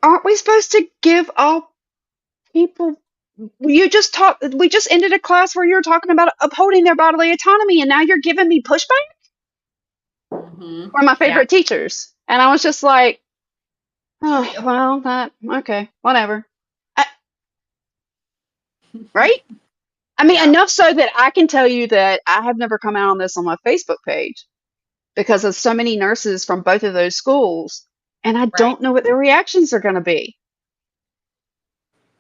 aren't we supposed to give all people we just ended a class where you were talking about upholding their bodily autonomy and now you're giving me pushback? Mm-hmm. One of my Yeah. favorite teachers. And I was just like, oh, well, that, okay, whatever. I, right? I mean, Yeah. enough so that I can tell you that I have never come out on this on my Facebook page because of so many nurses from both of those schools. And I Right. don't know what their reactions are going to be.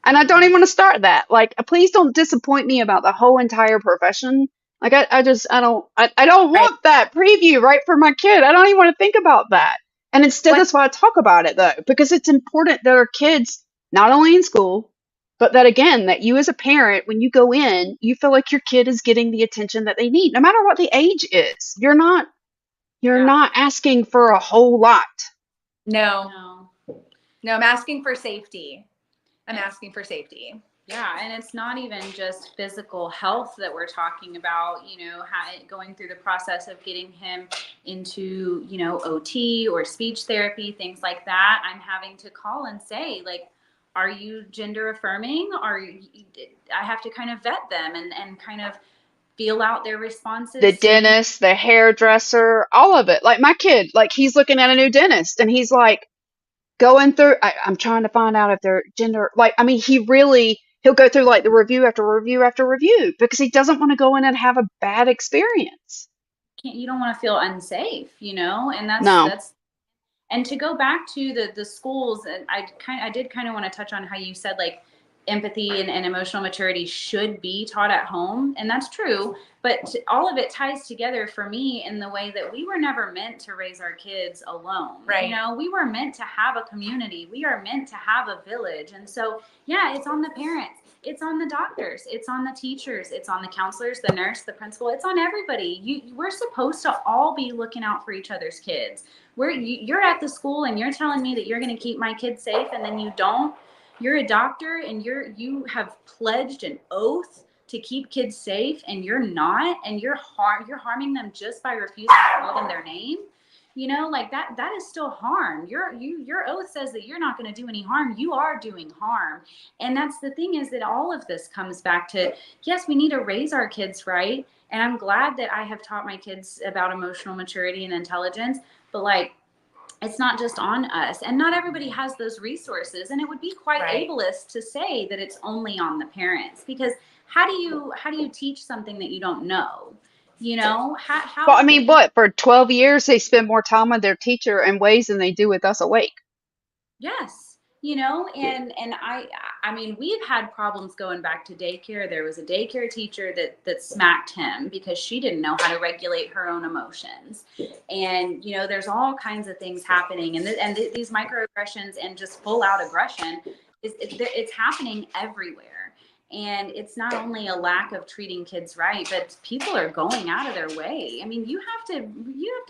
And I don't Mm-hmm. even want to start that. Like, please don't disappoint me about the whole entire profession. Like, I don't Right. want that preview right for my kid. I don't even want to think about that. And instead, What? that's why I talk about it though, because it's important that our kids, not only in school, but that again, that you as a parent, when you go in, you feel like your kid is getting the attention that they need, no matter what the age is. You're Yeah. not asking for a whole lot. No. No. No, I'm asking for safety. I'm And asking for safety. yeah, and it's not even just physical health that we're talking about, going through the process of getting him into, OT or speech therapy, things like that. I'm having to call and say, like, are you gender affirming? I have to kind of vet them and kind of feel out their The responses, see. dentist, the hairdresser, all of it. Like my kid, like he's looking at a new dentist and he's like going through, I'm trying to find out if they're gender, like, I mean, he'll go through like the review after review after review because he doesn't want to go in and have a bad experience. You don't want to feel unsafe, and No. that's and to go back to the schools, and I did kind of want to touch on how you said like empathy and emotional maturity should be taught at home, and that's true, but all of it ties together for me in the way that we were never meant to raise our kids alone. Right. We were meant to have a community, we are meant to have a village, and so yeah, it's on the parents, it's on the doctors, it's on the teachers, it's on the counselors, the nurse, the principal, it's on everybody. We're supposed to all be looking out for each other's kids. You're at the school and you're telling me that you're going to keep my kids safe, and then you don't. You're a doctor and you have pledged an oath to keep kids safe, and you're not, and you're harming them just by refusing to call them their name. Like that is still harm. Your oath says that you're not going to do any harm. You are doing harm. And that's the thing, is that all of this comes back to, yes, we need to raise our kids right. And I'm glad that I have taught my kids about emotional maturity and intelligence, but like, it's not just on us, and not everybody has those resources, and it would be quite Right. ableist to say that it's only on the parents, because how do you teach something that you don't know? How Well, I mean, what, for 12 years they spend more time with their teacher in ways than they do with us awake. Yes, and I mean, we've had problems going back to daycare. There was a daycare teacher that smacked him because she didn't know how to regulate her own emotions. And there's all kinds of things happening, and these microaggressions and just full out aggression it's happening everywhere. And it's not only a lack of treating kids right, but people are going out of their way. I mean, you have to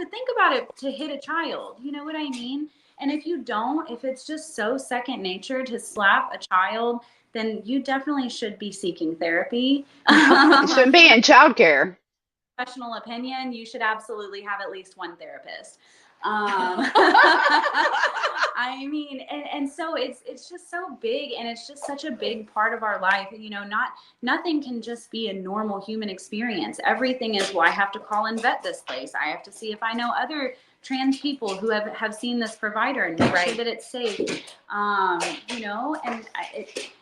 think about it to hit a child. You know what I mean? And if you don't, if it's just so second nature to slap a child, then you definitely should be seeking therapy. It shouldn't be in childcare. Professional opinion, you should absolutely have at least one therapist. I mean, and so it's just so big, and it's just such a big part of our life. Nothing can just be a normal human experience. Everything is, well, I have to call and vet this place. I have to see if I know other trans people who have seen this provider and make sure that it's safe. And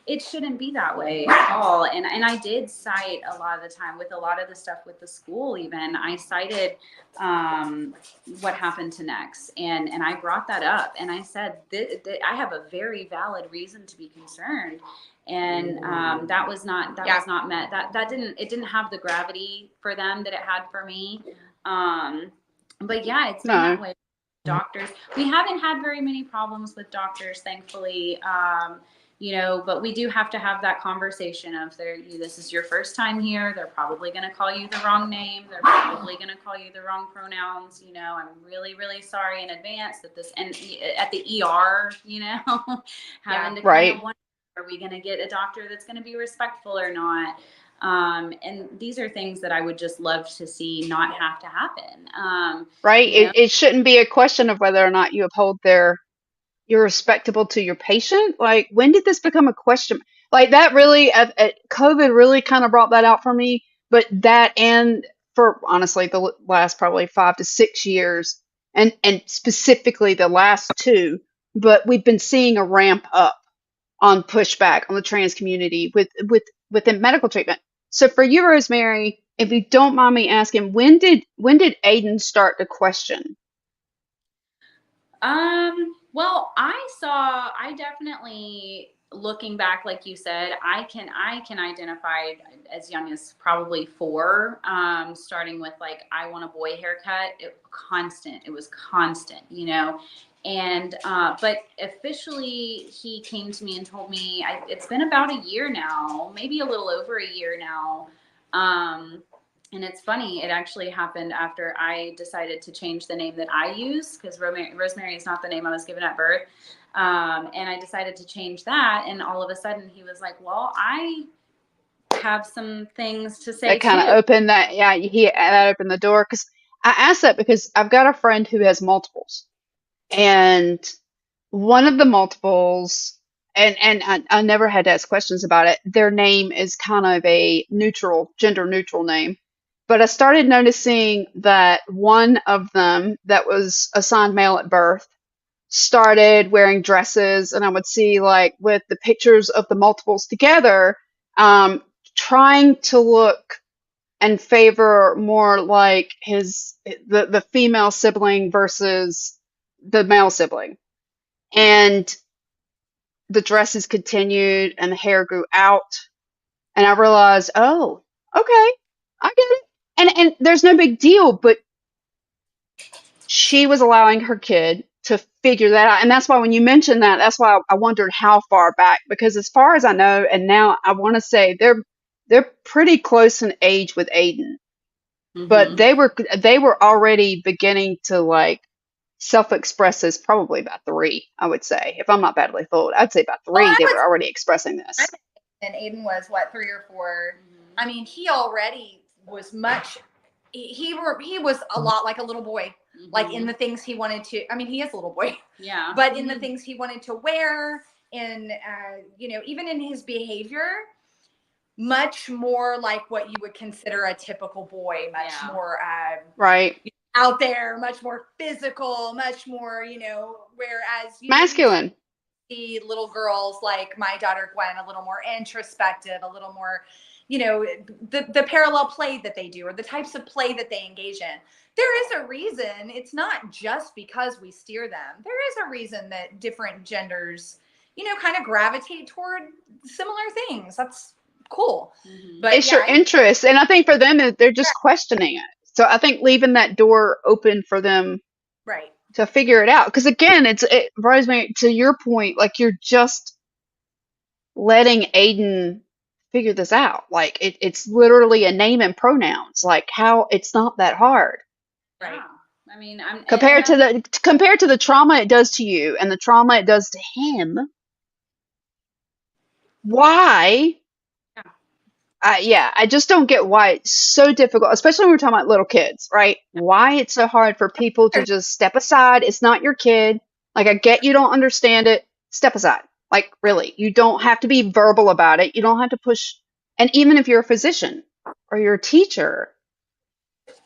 it shouldn't be that way at all. And I did cite a lot of the time with a lot of the stuff with the school. Even I cited what happened to Next, and I brought that up, and I said I have a very valid reason to be concerned. And that was not met. That didn't have the gravity for them that it had for me. But yeah, it's been that way. Doctors, we haven't had very many problems with doctors, thankfully. But we do have to have that conversation of this is your first time here. They're probably going to call you the wrong name. They're probably going to call you the wrong pronouns. I'm really, really sorry in advance that this, and at the ER, having to kind of wonder, are we going to get a doctor that's going to be respectful or not? And these are things that I would just love to see not have to happen. Right? It shouldn't be a question of whether or not you uphold you're respectable to your patient. Like, when did this become a question? Like, that really, COVID really kind of brought that out for me. But that, and for honestly, the last probably 5 to 6 years, and specifically the last two, but we've been seeing a ramp up on pushback on the trans community within medical treatment. So for you, Rosemary, if you don't mind me asking, when did Aiden start to question? Well, I definitely, looking back, like you said, I can identify as young as probably 4, starting with like, I want a boy haircut. It was constant, and, but officially he came to me and told me, it's been about a year now, maybe a little over a year now. And it's funny, it actually happened after I decided to change the name that I use, because Rosemary is not the name I was given at birth. And I decided to change that. And all of a sudden he was like, well, I have some things to say That kind of too. opened that opened the door. Because I asked that because I've got a friend who has multiples, and one of the multiples, and I never had to ask questions about it. Their name is kind of a gender neutral name. But I started noticing that one of them that was assigned male at birth started wearing dresses, and I would see, like, with the pictures of the multiples together, um, trying to look and favor more like the female sibling versus the male sibling. And the dresses continued and the hair grew out, and I realized, oh, okay, I get it. And there's no big deal, but she was allowing her kid to figure that out. And that's why when you mentioned that, that's why I wondered how far back, because as far as I know, and now I want to say they're pretty close in age with Aiden, but they were already beginning to, like, self-express as probably about 3, I would say. If I'm not badly fooled, I'd say about 3 they were already expressing this. And Aiden was what, 3 or 4? I mean, he already was much. He was a lot like a little boy, like in the things he wanted to. I mean, he is a little boy, Yeah. but in the things he wanted to wear, and even in his behavior, much more like what you would consider a typical boy. Much more Right. out there, much more physical, much more, whereas Masculine. See little girls like my daughter Gwen a little more introspective, a little more, you know, the parallel play that they do or the types of play that they engage in. There is a reason. It's not just because we steer them. There is a reason that different genders, you know, kind of gravitate toward similar things. That's cool. But It's your interest. And I think for them, they're just questioning it. So I think leaving that door open for them right. to figure it out. Because again, Rosemary, to your point, like you're just letting Aiden figure this out. Like it's literally a name and pronouns. Like how it's not that hard. Right. Yeah. I mean, compared to the trauma it does to you and the trauma it does to him. Why? I just don't get why it's so difficult, especially when we're talking about little kids, right? Why it's so hard for people to just step aside. It's not your kid. Like, I get you don't understand it. Step aside. Like, really, you don't have to be verbal about it. You don't have to push. And even if you're a physician or you're a teacher,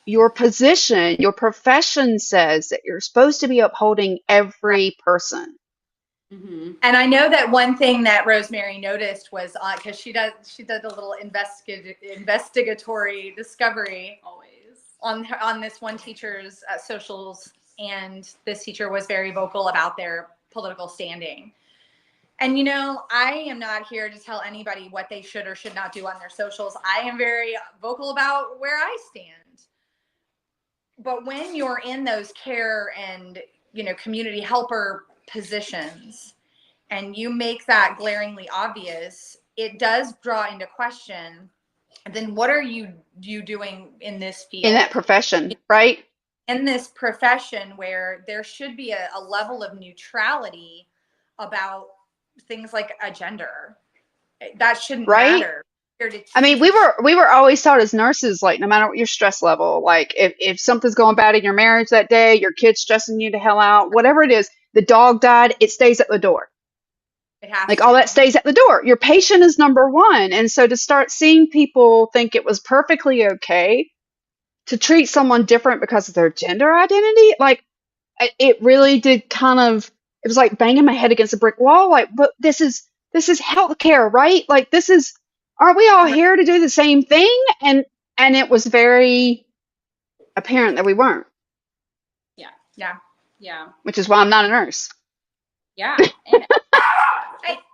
your position, your profession says that you're supposed to be upholding every person. Mm-hmm. And I know that one thing that Rosemary noticed was because she did a little investigatory discovery always on this one teacher's socials, and this teacher was very vocal about their political standing. And you know, I am not here to tell anybody what they should or should not do on their socials. I am very vocal about where I stand. But when you're in those care and, you know, community helper positions and you make that glaringly obvious, it does draw into question, then what are you doing in this field? In that profession, right? In this profession where there should be a level of neutrality about things like a gender. That shouldn't matter. I mean, we were always taught as nurses, like, no matter what your stress level, like if something's going bad in your marriage that day, your kid's stressing you to hell out, whatever it is, the dog died, it stays at the door. Like all that stays at the door. Your patient is number one. And so to start seeing people think it was perfectly okay to treat someone different because of their gender identity, like it really did it was like banging my head against a brick wall. Like, but this is healthcare, right? Like aren't we all here to do the same thing? And it was very apparent that we weren't. Yeah. Which is why I'm not a nurse. Yeah. And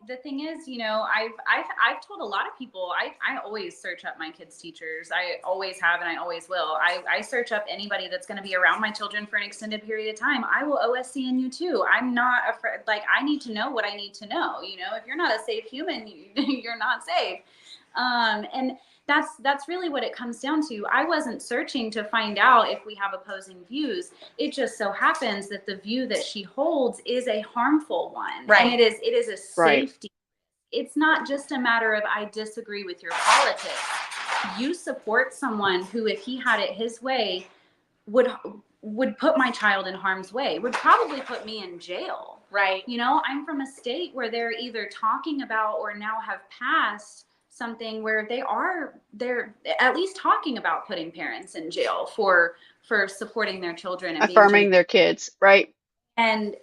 the thing is, you know, I've told a lot of people, I always search up my kids' teachers. I always have, and I always will. I search up anybody that's going to be around my children for an extended period of time. I will OSCN you too. I'm not afraid. Like, I need to know what I need to know. You know, if you're not a safe human, you're not safe. And that's really what it comes down to. I wasn't searching to find out if we have opposing views. It just so happens that the view that she holds is a harmful one. Right. And it is a safety. It's not just a matter of I disagree with your politics. You support someone who, if he had it his way, would put my child in harm's way, would probably put me in jail. Right. You know, I'm from a state where they're either talking about or now have passed something where they're at least talking about putting parents in jail for supporting their children and affirming their kids, right? And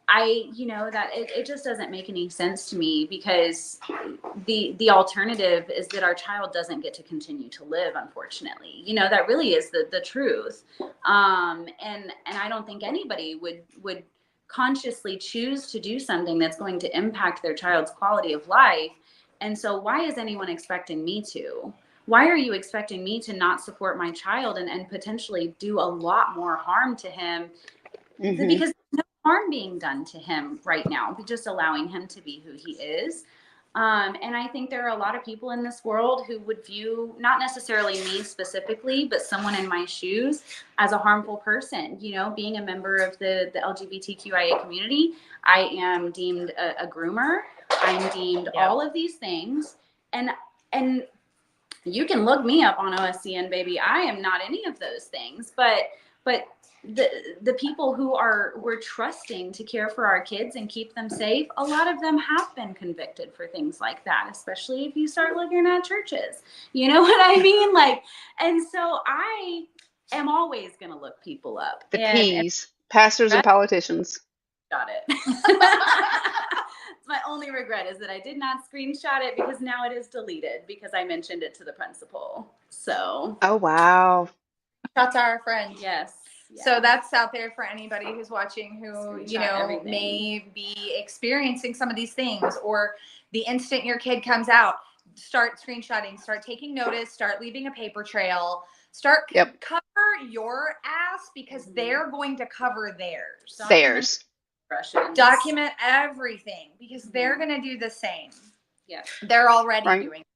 I, you know, that it just doesn't make any sense to me, because the alternative is that our child doesn't get to continue to live, unfortunately. You know, that really is the truth. And I don't think anybody would consciously choose to do something that's going to impact their child's quality of life. And so why is anyone expecting me to? Why are you expecting me to not support my child and potentially do a lot more harm to him? Mm-hmm. Because there's no harm being done to him right now, just allowing him to be who he is. And I think there are a lot of people in this world who would view, not necessarily me specifically, but someone in my shoes as a harmful person. You know, being a member of the LGBTQIA community, I am deemed a groomer. I'm deemed all of these things. And you can look me up on OSCN, baby. I am not any of those things. But the people who we're trusting to care for our kids and keep them safe, a lot of them have been convicted for things like that, especially if you start looking at churches. You know what I mean? Like, and so I am always going to look people up. The P's, pastors and politicians. Got it. That's My only regret is that I did not screenshot it because now it is deleted because I mentioned it to the principal. So. Oh, wow. That's our friend. Yes. Yeah. So that's out there for anybody who's watching who, Screenshot everything. may be experiencing some of these things, or the instant your kid comes out, start screenshotting, start taking notice, start leaving a paper trail, start cover your ass because they're going to cover theirs. Document everything because they're going to do the same. Yeah. They're already doing it.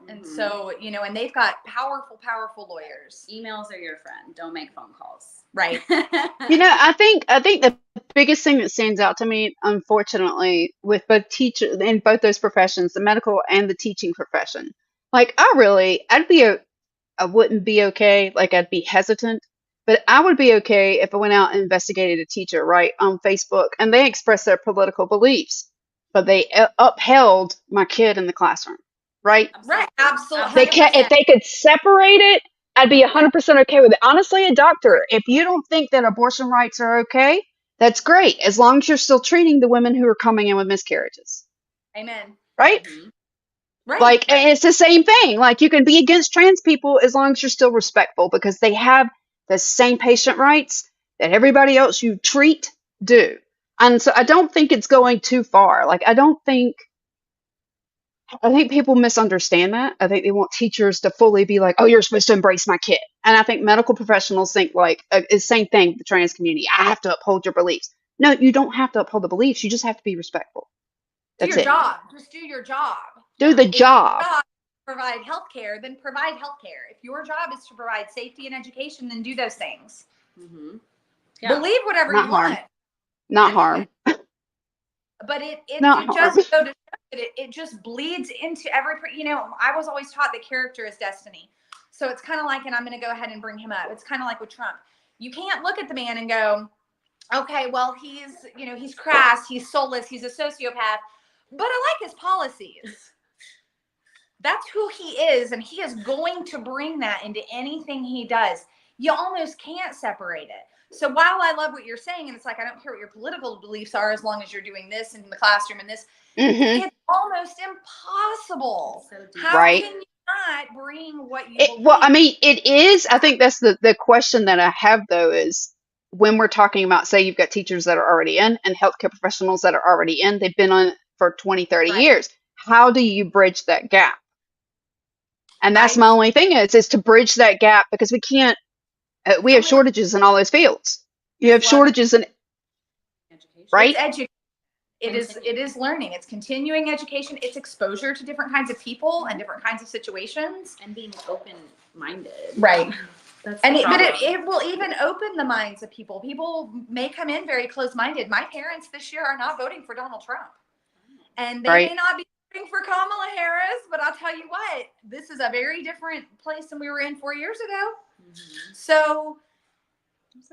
And so, and they've got powerful, powerful lawyers. Emails are your friend. Don't make phone calls. Right. I think the biggest thing that stands out to me, unfortunately, with both teachers in both those professions, the medical and the teaching profession, like I wouldn't be okay. Like I'd be hesitant, but I would be okay if I went out and investigated a teacher, right, on Facebook, and they expressed their political beliefs, but they upheld my kid in the classroom, right? Right. Absolutely. If they could separate it, I'd be 100% okay with it. Honestly, a doctor, if you don't think that abortion rights are okay, that's great, as long as you're still treating the women who are coming in with miscarriages. Amen. Right? Mm-hmm. Right. Like, and it's the same thing. Like, you can be against trans people as long as you're still respectful because they have the same patient rights that everybody else you treat do. And so I don't think it's going too far. Like, I think people misunderstand that. I think they want teachers to fully be like, oh, you're supposed to embrace my kid. And I think medical professionals think like it's the same thing, the trans community. I have to uphold your beliefs. No, you don't have to uphold the beliefs. You just have to be respectful. Do your job. Just do your job. Do the job. If your job is to provide healthcare, then provide healthcare. If your job is to provide safety and education, then do those things. Mm-hmm. Yeah. Believe whatever you want. Not harm. But it just go to show that it just bleeds into every, I was always taught that character is destiny. So it's kind of like, and I'm going to go ahead and bring him up. It's kind of like with Trump. You can't look at the man and go, okay, well, he's crass, he's soulless, he's a sociopath, but I like his policies. That's who he is, and he is going to bring that into anything he does. You almost can't separate it. So while I love what you're saying, and it's like, I don't care what your political beliefs are as long as you're doing this in the classroom and this, it's almost impossible. So how can you not bring what you believe? Well, I mean, it is. I think that's the question that I have, though, is when we're talking about, say, you've got teachers that are already in and healthcare professionals that are already in, they've been on for 20, 30 years. How do you bridge that gap? And that's my only thing is to bridge that gap because we can't, we have shortages in all those fields. You have shortages in, right? It is learning. It's continuing education. It's exposure to different kinds of people and different kinds of situations. And being open-minded. Right. But it will even open the minds of people. People may come in very close-minded. My parents this year are not voting for Donald Trump. And they may not be voting for Kamala Harris, but I'll tell you what, this is a very different place than we were in 4 years ago. Mm-hmm. So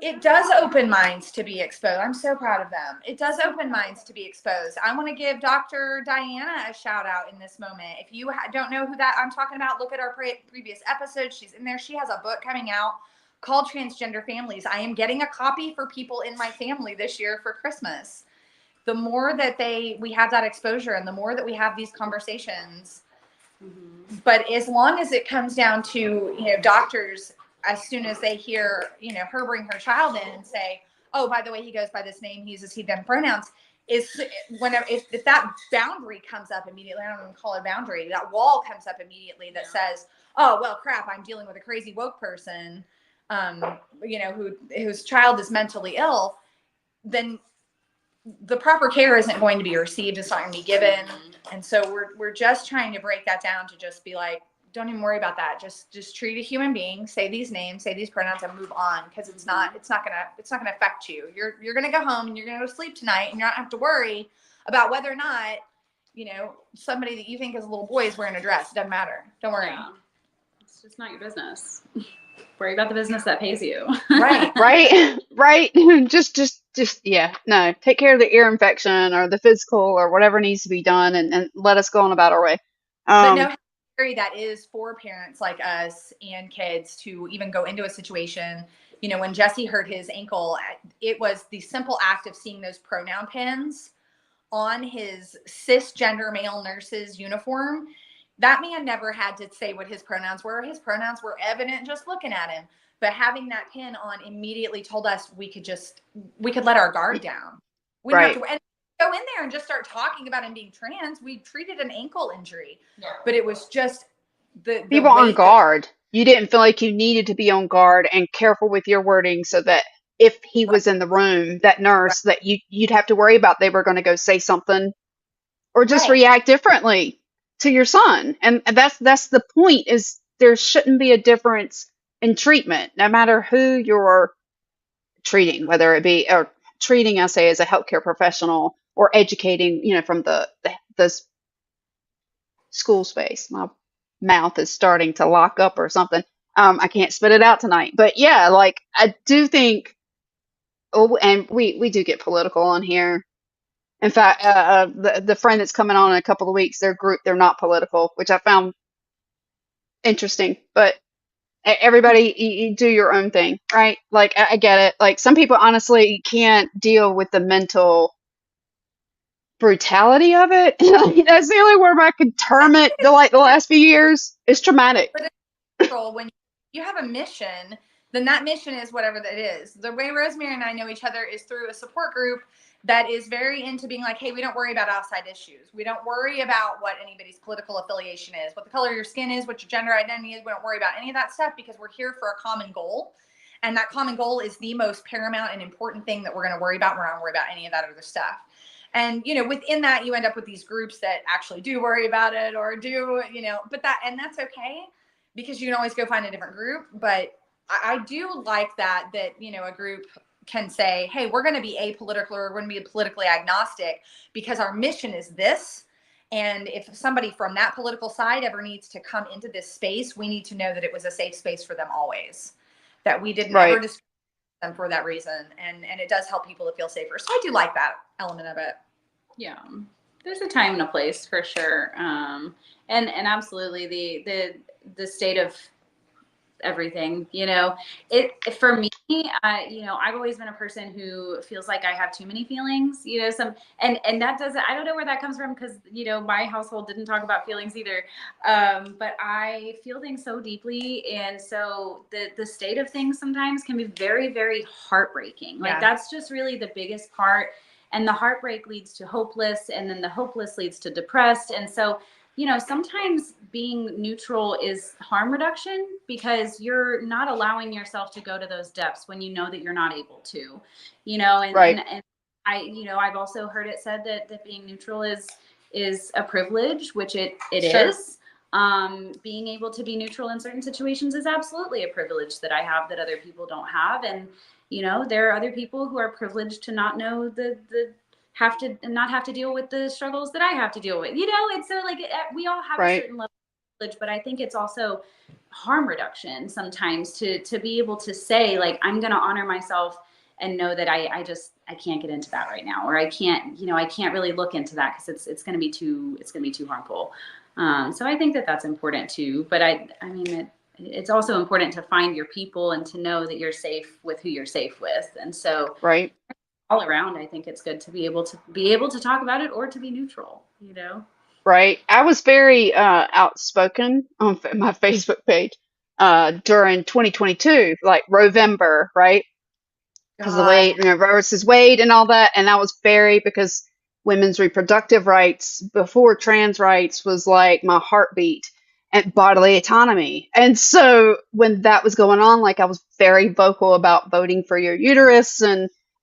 it does open minds to be exposed. I'm so proud of them. It does open minds to be exposed. I want to give Dr. Diana a shout out in this moment. If you don't know who that I'm talking about, look at our previous episode. She's in there. She has a book coming out called Transgender Families. I am getting a copy for people in my family this year for Christmas. The more that we have that exposure and the more that we have these conversations, but as long as it comes down to, doctors, as soon as they hear, her bring her child in and say, oh, by the way, he goes by this name, he uses he, them pronouns, if that boundary comes up immediately, I don't even call it a boundary, that wall comes up immediately that says, oh, well, crap, I'm dealing with a crazy woke person, whose child is mentally ill, then the proper care isn't going to be received. It's not going to be given. And so we're just trying to break that down to just be like, don't even worry about that. Just treat a human being, say these names, say these pronouns, and move on. Because it's not gonna affect you. You're gonna go home and you're gonna go to sleep tonight, and you don't have to worry about whether or not, somebody that you think is a little boy is wearing a dress. It doesn't matter. Don't worry. Yeah. It's just not your business. Worry about the business that pays you. Right. Just yeah. No, take care of the ear infection or the physical or whatever needs to be done, and let us go on about our way. But no. That is for parents like us and kids to even go into a situation. When Jesse hurt his ankle, it was the simple act of seeing those pronoun pins on his cisgender male nurse's uniform, that man never had to say what his pronouns were. His pronouns were evident just looking at him. But having that pin on immediately told us we could let our guard down. We didn't have to go in there and just start talking about him being trans. We treated an ankle injury, but it was just the You were on weight guard. You didn't feel like you needed to be on guard and careful with your wording so that if he was in the room, that nurse, that you'd have to worry about they were going to go say something or just react differently to your son. And that's the point, is there shouldn't be a difference in treatment, no matter who you're treating, whether it be or treating, I say, as a healthcare professional or educating, from the school space. My mouth is starting to lock up or something. I can't spit it out tonight. But yeah, like I do think, oh, and we do get political on here. In fact, the friend that's coming on in a couple of weeks, their group, they're not political, which I found interesting. But everybody, you do your own thing, right? Like I get it. Like some people honestly can't deal with the mental brutality of it. That's the only word I could term it. The last few years, it's traumatic. But when you have a mission, then that mission is whatever that is. The way Rosemary and I know each other is through a support group that is very into being like, hey, we don't worry about outside issues. We don't worry about what anybody's political affiliation is, what the color of your skin is, what your gender identity is. We don't worry about any of that stuff because we're here for a common goal. And that common goal is the most paramount and important thing that we're going to worry about. We're not going to worry about any of that other stuff. And, within that, you end up with these groups that actually do worry about it or do, and that's okay because you can always go find a different group. But I do like that, a group can say, hey, we're going to be apolitical or we're going to be politically agnostic because our mission is this. And if somebody from that political side ever needs to come into this space, we need to know that it was a safe space for them always, that we didn't ever discriminate them for that reason. And it does help people to feel safer. So I do like that element of it. Yeah. There's a time and a place for sure. And absolutely the state of everything, it for me, I've always been a person who feels like I have too many feelings, and that doesn't, I don't know where that comes from because, my household didn't talk about feelings either. But I feel things so deeply. And so the state of things sometimes can be very, very heartbreaking. Like that's just really the biggest part. And the heartbreak leads to hopeless, and then the hopeless leads to depressed. And so, sometimes being neutral is harm reduction because you're not allowing yourself to go to those depths when you know that you're not able to, and I, I've also heard it said that being neutral is a privilege, which it is. Being able to be neutral in certain situations is absolutely a privilege that I have that other people don't have. And, there are other people who are privileged to not know have to deal with the struggles that I have to deal with, and so we all have a certain level of privilege, but I think it's also harm reduction sometimes to be able to say, like, I'm going to honor myself and know that I can't get into that right now, or I can't really look into that because it's going to be too harmful. So I think that's important too, but I mean, it's also important to find your people and to know that you're safe with who you're safe with. And so all around, I think it's good to be able to talk about it or to be neutral, Right. I was very outspoken on my Facebook page during 2022, like Rovember, right? Because the way, versus Wade and all that. And I was very, because women's reproductive rights before trans rights was like my heartbeat and bodily autonomy. And so when that was going on, like I was very vocal about voting for your uterus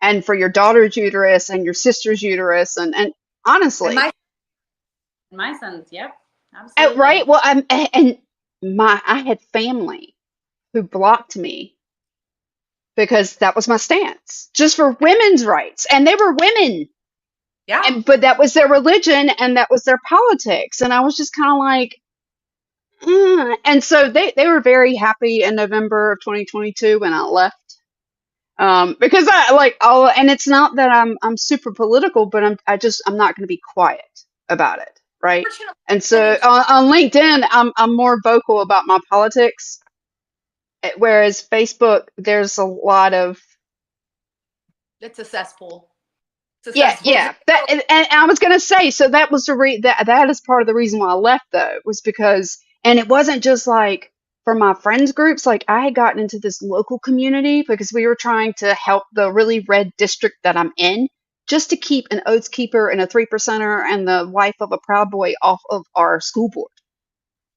and for your daughter's uterus and your sister's uterus. And honestly, And my sons, yep, absolutely. right. Well, I had family who blocked me because that was my stance, just for women's rights, and they were women. Yeah. But that was their religion and that was their politics, and I was just kind of like, and so they were very happy in November of 2022 when I left. Because I like all, and it's not that I'm super political, but I'm not going to be quiet about it, right? And so on LinkedIn, I'm more vocal about my politics, whereas Facebook, there's a lot of, it's a cesspool. Yeah, successful. yeah. And I was gonna say, so that was that is part of the reason why I left though, was because, and it wasn't just like for my friends groups, like I had gotten into this local community because we were trying to help the really red district that I'm in, just to keep an oath keeper and a 3%er and the wife of a Proud Boy off of our school board.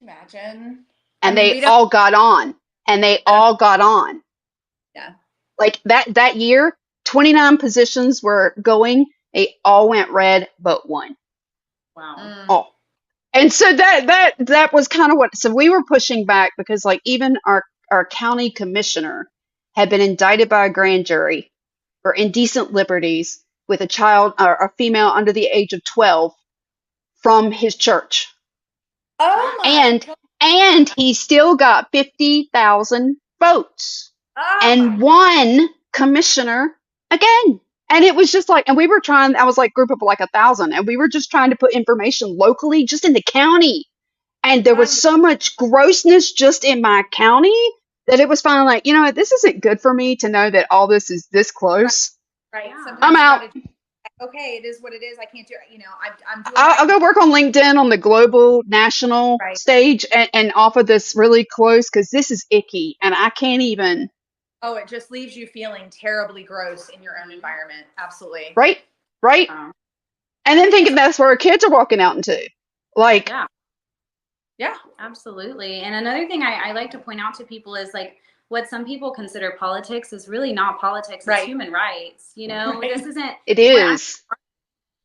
Imagine. I And mean, they we don't. all got on. And they all got on. Yeah. Like that year, 29 positions were going. They all went red, but one. Wow. All. And so that was kind of what. So we were pushing back because like even our county commissioner had been indicted by a grand jury for indecent liberties with a child or a female under the age of 12 from his church. Oh my And God. and he still got 50,000 votes Oh and my. won commissioner again. And it was just like, and we were trying, I was like group of like 1,000, and we were just trying to put information locally just in the county. And there was I'm so much grossness just in my county that it was finally like, you know what, this isn't good for me to know that all this is this right. close. Right. Yeah. Sometimes I'm you out. gotta. Okay, it is what it is. I can't do it. You know, I'm doing I'll my go work on LinkedIn on the global national right. stage and offer this really close because this is icky and I can't even. Oh, it just leaves you feeling terribly gross in your own environment. Absolutely. Right, right. Wow. And then thinking that's where our kids are walking out into. Like, Yeah. Yeah. Absolutely. And another thing I like to point out to people is like what some people consider politics is really not politics. Right. It's human rights. You know, Right. this isn't it what I'm is.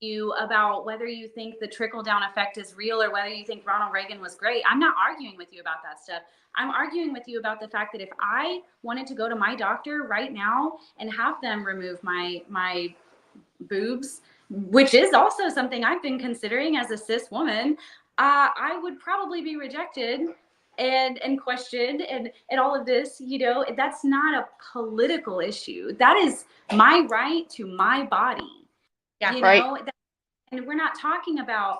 you about whether you think the trickle down effect is real or whether you think Ronald Reagan was great. I'm not arguing with you about that stuff. I'm arguing with you about the fact that if I wanted to go to my doctor right now and have them remove my boobs, which is also something I've been considering as a cis woman, I would probably be rejected and questioned and all of this. You know, that's not a political issue. That is my right to my body. Yeah. You Right. know, and we're not talking about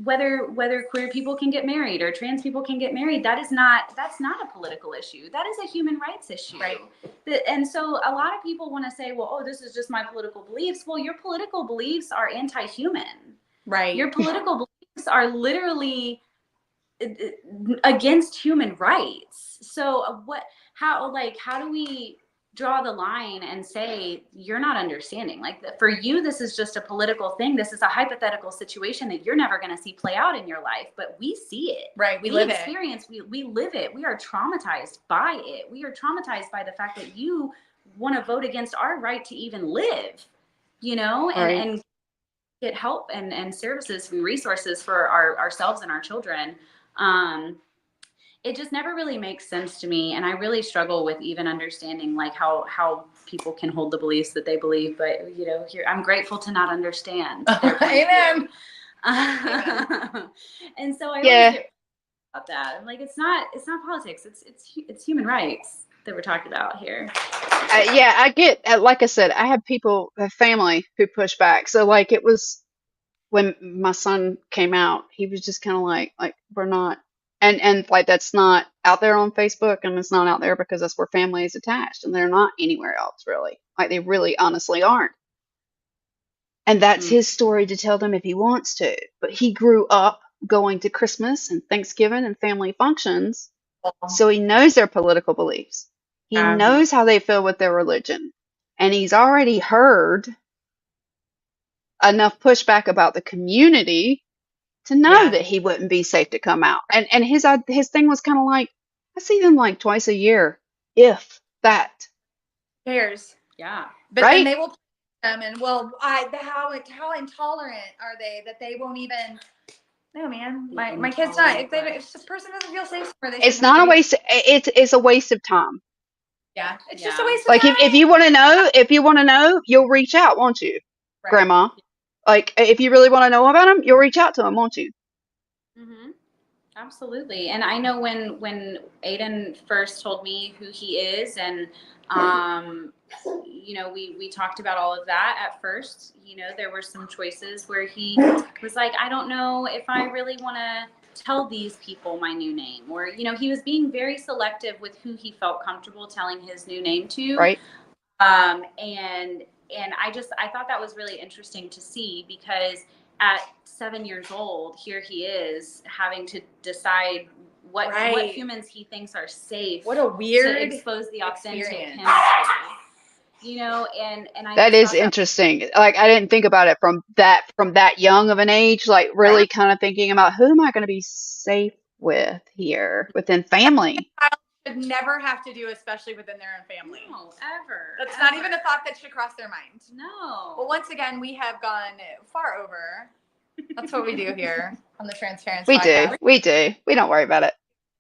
whether queer people can get married or trans people can get married. That's not a political issue. That is a human rights issue. Right. And so a lot of people want to say, well, oh, this is just my political beliefs. Well, your political beliefs are anti-human. Right. Your political beliefs are literally against human rights. So how do we draw the line and say you're not understanding? Like for you, this is just a political thing. This is a hypothetical situation that you're never going to see play out in your life, but we see it. Right. We live experience it. We live it. We are traumatized by it. We are traumatized by the fact that you want to vote against our right to even live, you know, Right. and get help and services and resources for ourselves and our children. It just never really makes sense to me, and I really struggle with even understanding like how people can hold the beliefs that they believe. But you know, here I'm grateful to not understand their point Amen. of view. And so I always Yeah. get about that. I'm like, it's not politics. It's human rights that we're talking about here. Yeah, I get, like I said, I have people, a family who push back. So, like, it was when my son came out, he was just kind of like, we're not, and like, that's not out there on Facebook, and it's not out there because that's where family is attached, and they're not anywhere else, really. Like, they really honestly aren't. And that's his story to tell them if he wants to. But he grew up going to Christmas and Thanksgiving and family functions, so he knows their political beliefs. He knows how they feel with their religion. And he's already heard enough pushback about the community to know Yeah. that he wouldn't be safe to come out. And his thing was kind of like, I see them like twice a year, if that. Cares. Yeah. But Right? then they will put them and how intolerant are they that they won't even. No, man, my kid's not. If the person doesn't feel safe somewhere, they It's shouldn't have not to a be. waste. It's a waste of time. Yeah, it's just a Yeah. waste of Like time. if you want to know, you'll reach out, won't you, Right. Grandma? Like if you really want to know about them, you'll reach out to them, won't you? Mm-hmm. Absolutely. And I know when Aiden first told me who he is, and you know, we talked about all of that at first. You know, there were some choices where he was like, I don't know if I really want to tell these people my new name, or you know, he was being very selective with who he felt comfortable telling his new name to. Right. And I thought that was really interesting to see, because at 7 years old, here he is having to decide what humans he thinks are safe. What a weird to expose the authentic experience. him to, and I That just is thought interesting. Like, I didn't think about it from that young of an age, like really kind of thinking about who am I going to be safe with here within family. Child should never have to do, especially within their own family. No, ever. That's not even a thought that should cross their mind. No. Well, once again, we have gone far over. That's what we do here on the TransParents We podcast. do. We don't worry about it.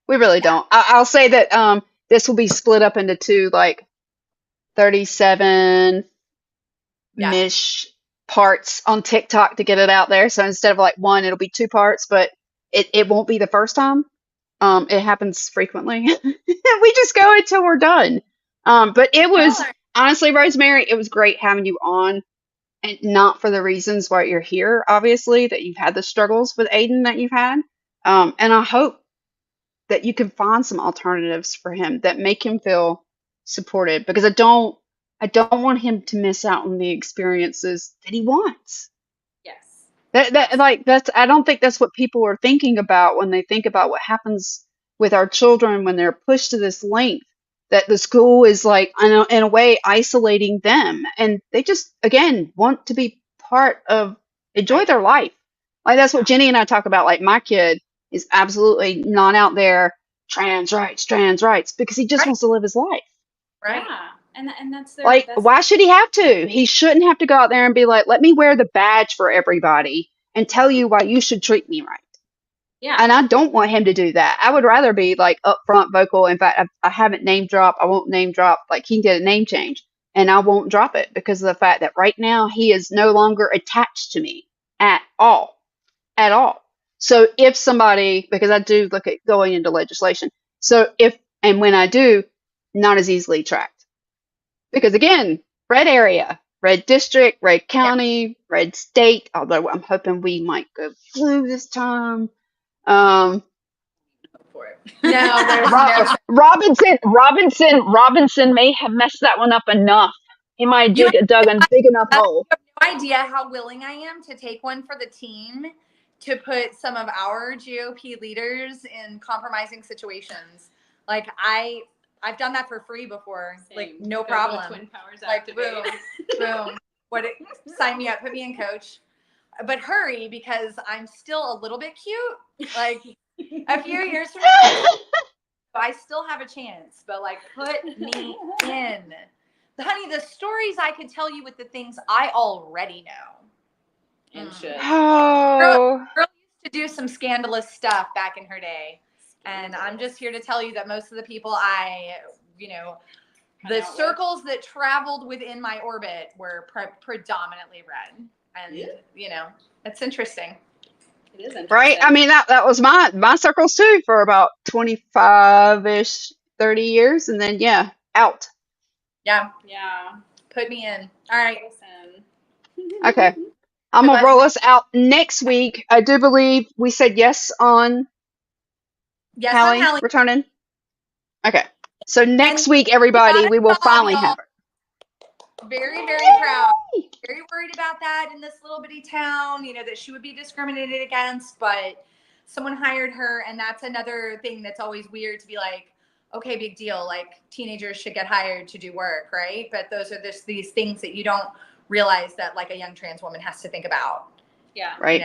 We really don't. I'll say that this will be split up into two, like 37 mish parts on TikTok to get it out there. So instead of like one, it'll be 2 parts, but it won't be the first time. It happens frequently. We just go until we're done. But it was honestly, Rosemary, it was great having you on, and not for the reasons why you're here, obviously, that you've had the struggles with Aiden that you've had. And I hope that you can find some alternatives for him that make him feel supported, because I don't want him to miss out on the experiences that he wants. Yes. I don't think that's what people are thinking about when they think about what happens with our children when they're pushed to this length, that the school is like, in a way, isolating them, and they just, again, want to be part of, enjoy their life. Like, that's what Jenny and I talk about. Like, my kid is absolutely not out there trans rights, because he just wants to live his life. Right. Yeah. And that's their, like, why should he have to? He shouldn't have to go out there and be like, let me wear the badge for everybody and tell you why you should treat me right. Yeah. And I don't want him to do that. I would rather be like upfront, vocal. In fact, I haven't name dropped. I won't name drop. Like, he can get a name change, and I won't drop it because of the fact that right now he is no longer attached to me at all. At all. So if somebody, because I do look at going into legislation. So if, and when I do, not as easily tracked. Because again, red area, red district, red county, red state, although I'm hoping we might go blue this time. for it. No, there's Robinson may have messed that one up enough. He might have dug a big enough hole. I have no idea how willing I am to take one for the team to put some of our GOP leaders in compromising situations. Like, I've done that for free before. Same. Like, no Go problem. Twin powers Like, activate. boom. Sign me up, put me in coach. But hurry, because I'm still a little bit cute. Like, a few years from now, I still have a chance. But, like, put me in. Honey, the stories I could tell you with the things I already know. And should. Oh. Girl used to do some scandalous stuff back in her day. And I'm just here to tell you that most of the people the circles that traveled within my orbit were predominantly red. And, it's interesting. It is interesting. Right? I mean, that was my circles too for about 25-ish, 30 years. And then, out. Yeah. Yeah. Put me in. All right. Listen. Okay. I'm going to roll us out next week. I do believe we said yes on Hallie returning. Okay. So next week, everybody, we will finally have her. Very, very proud. Very worried about that in this little bitty town, that she would be discriminated against, but someone hired her, and that's another thing that's always weird to be like, okay, big deal. Like, teenagers should get hired to do work, right? But those are just these things that you don't realize that, like, a young trans woman has to think about. Yeah. Right.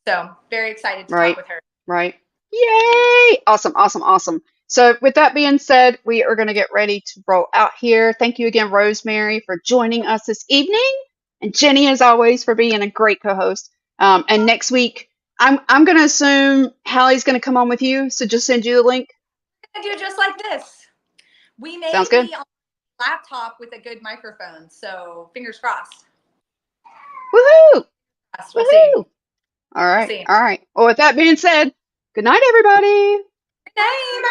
So very excited to talk with her. Right. Yay! Awesome. So with that being said, we are going to get ready to roll out here. Thank you again, Rosemary, for joining us this evening. And Jenny, as always, for being a great co-host. And next week, I'm going to assume Hallie's going to come on with you. So just send you the link. I'm going to do it just like this. We may Sounds good. be on a laptop with a good microphone. So fingers crossed. Woohoo! We'll see. All right. Well, with that being said, good night, everybody. Good night. Bye.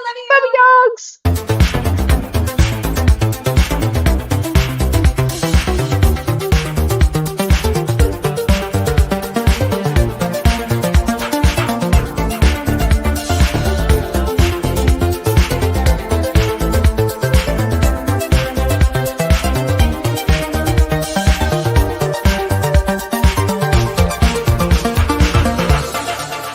Love you. Love you, dogs.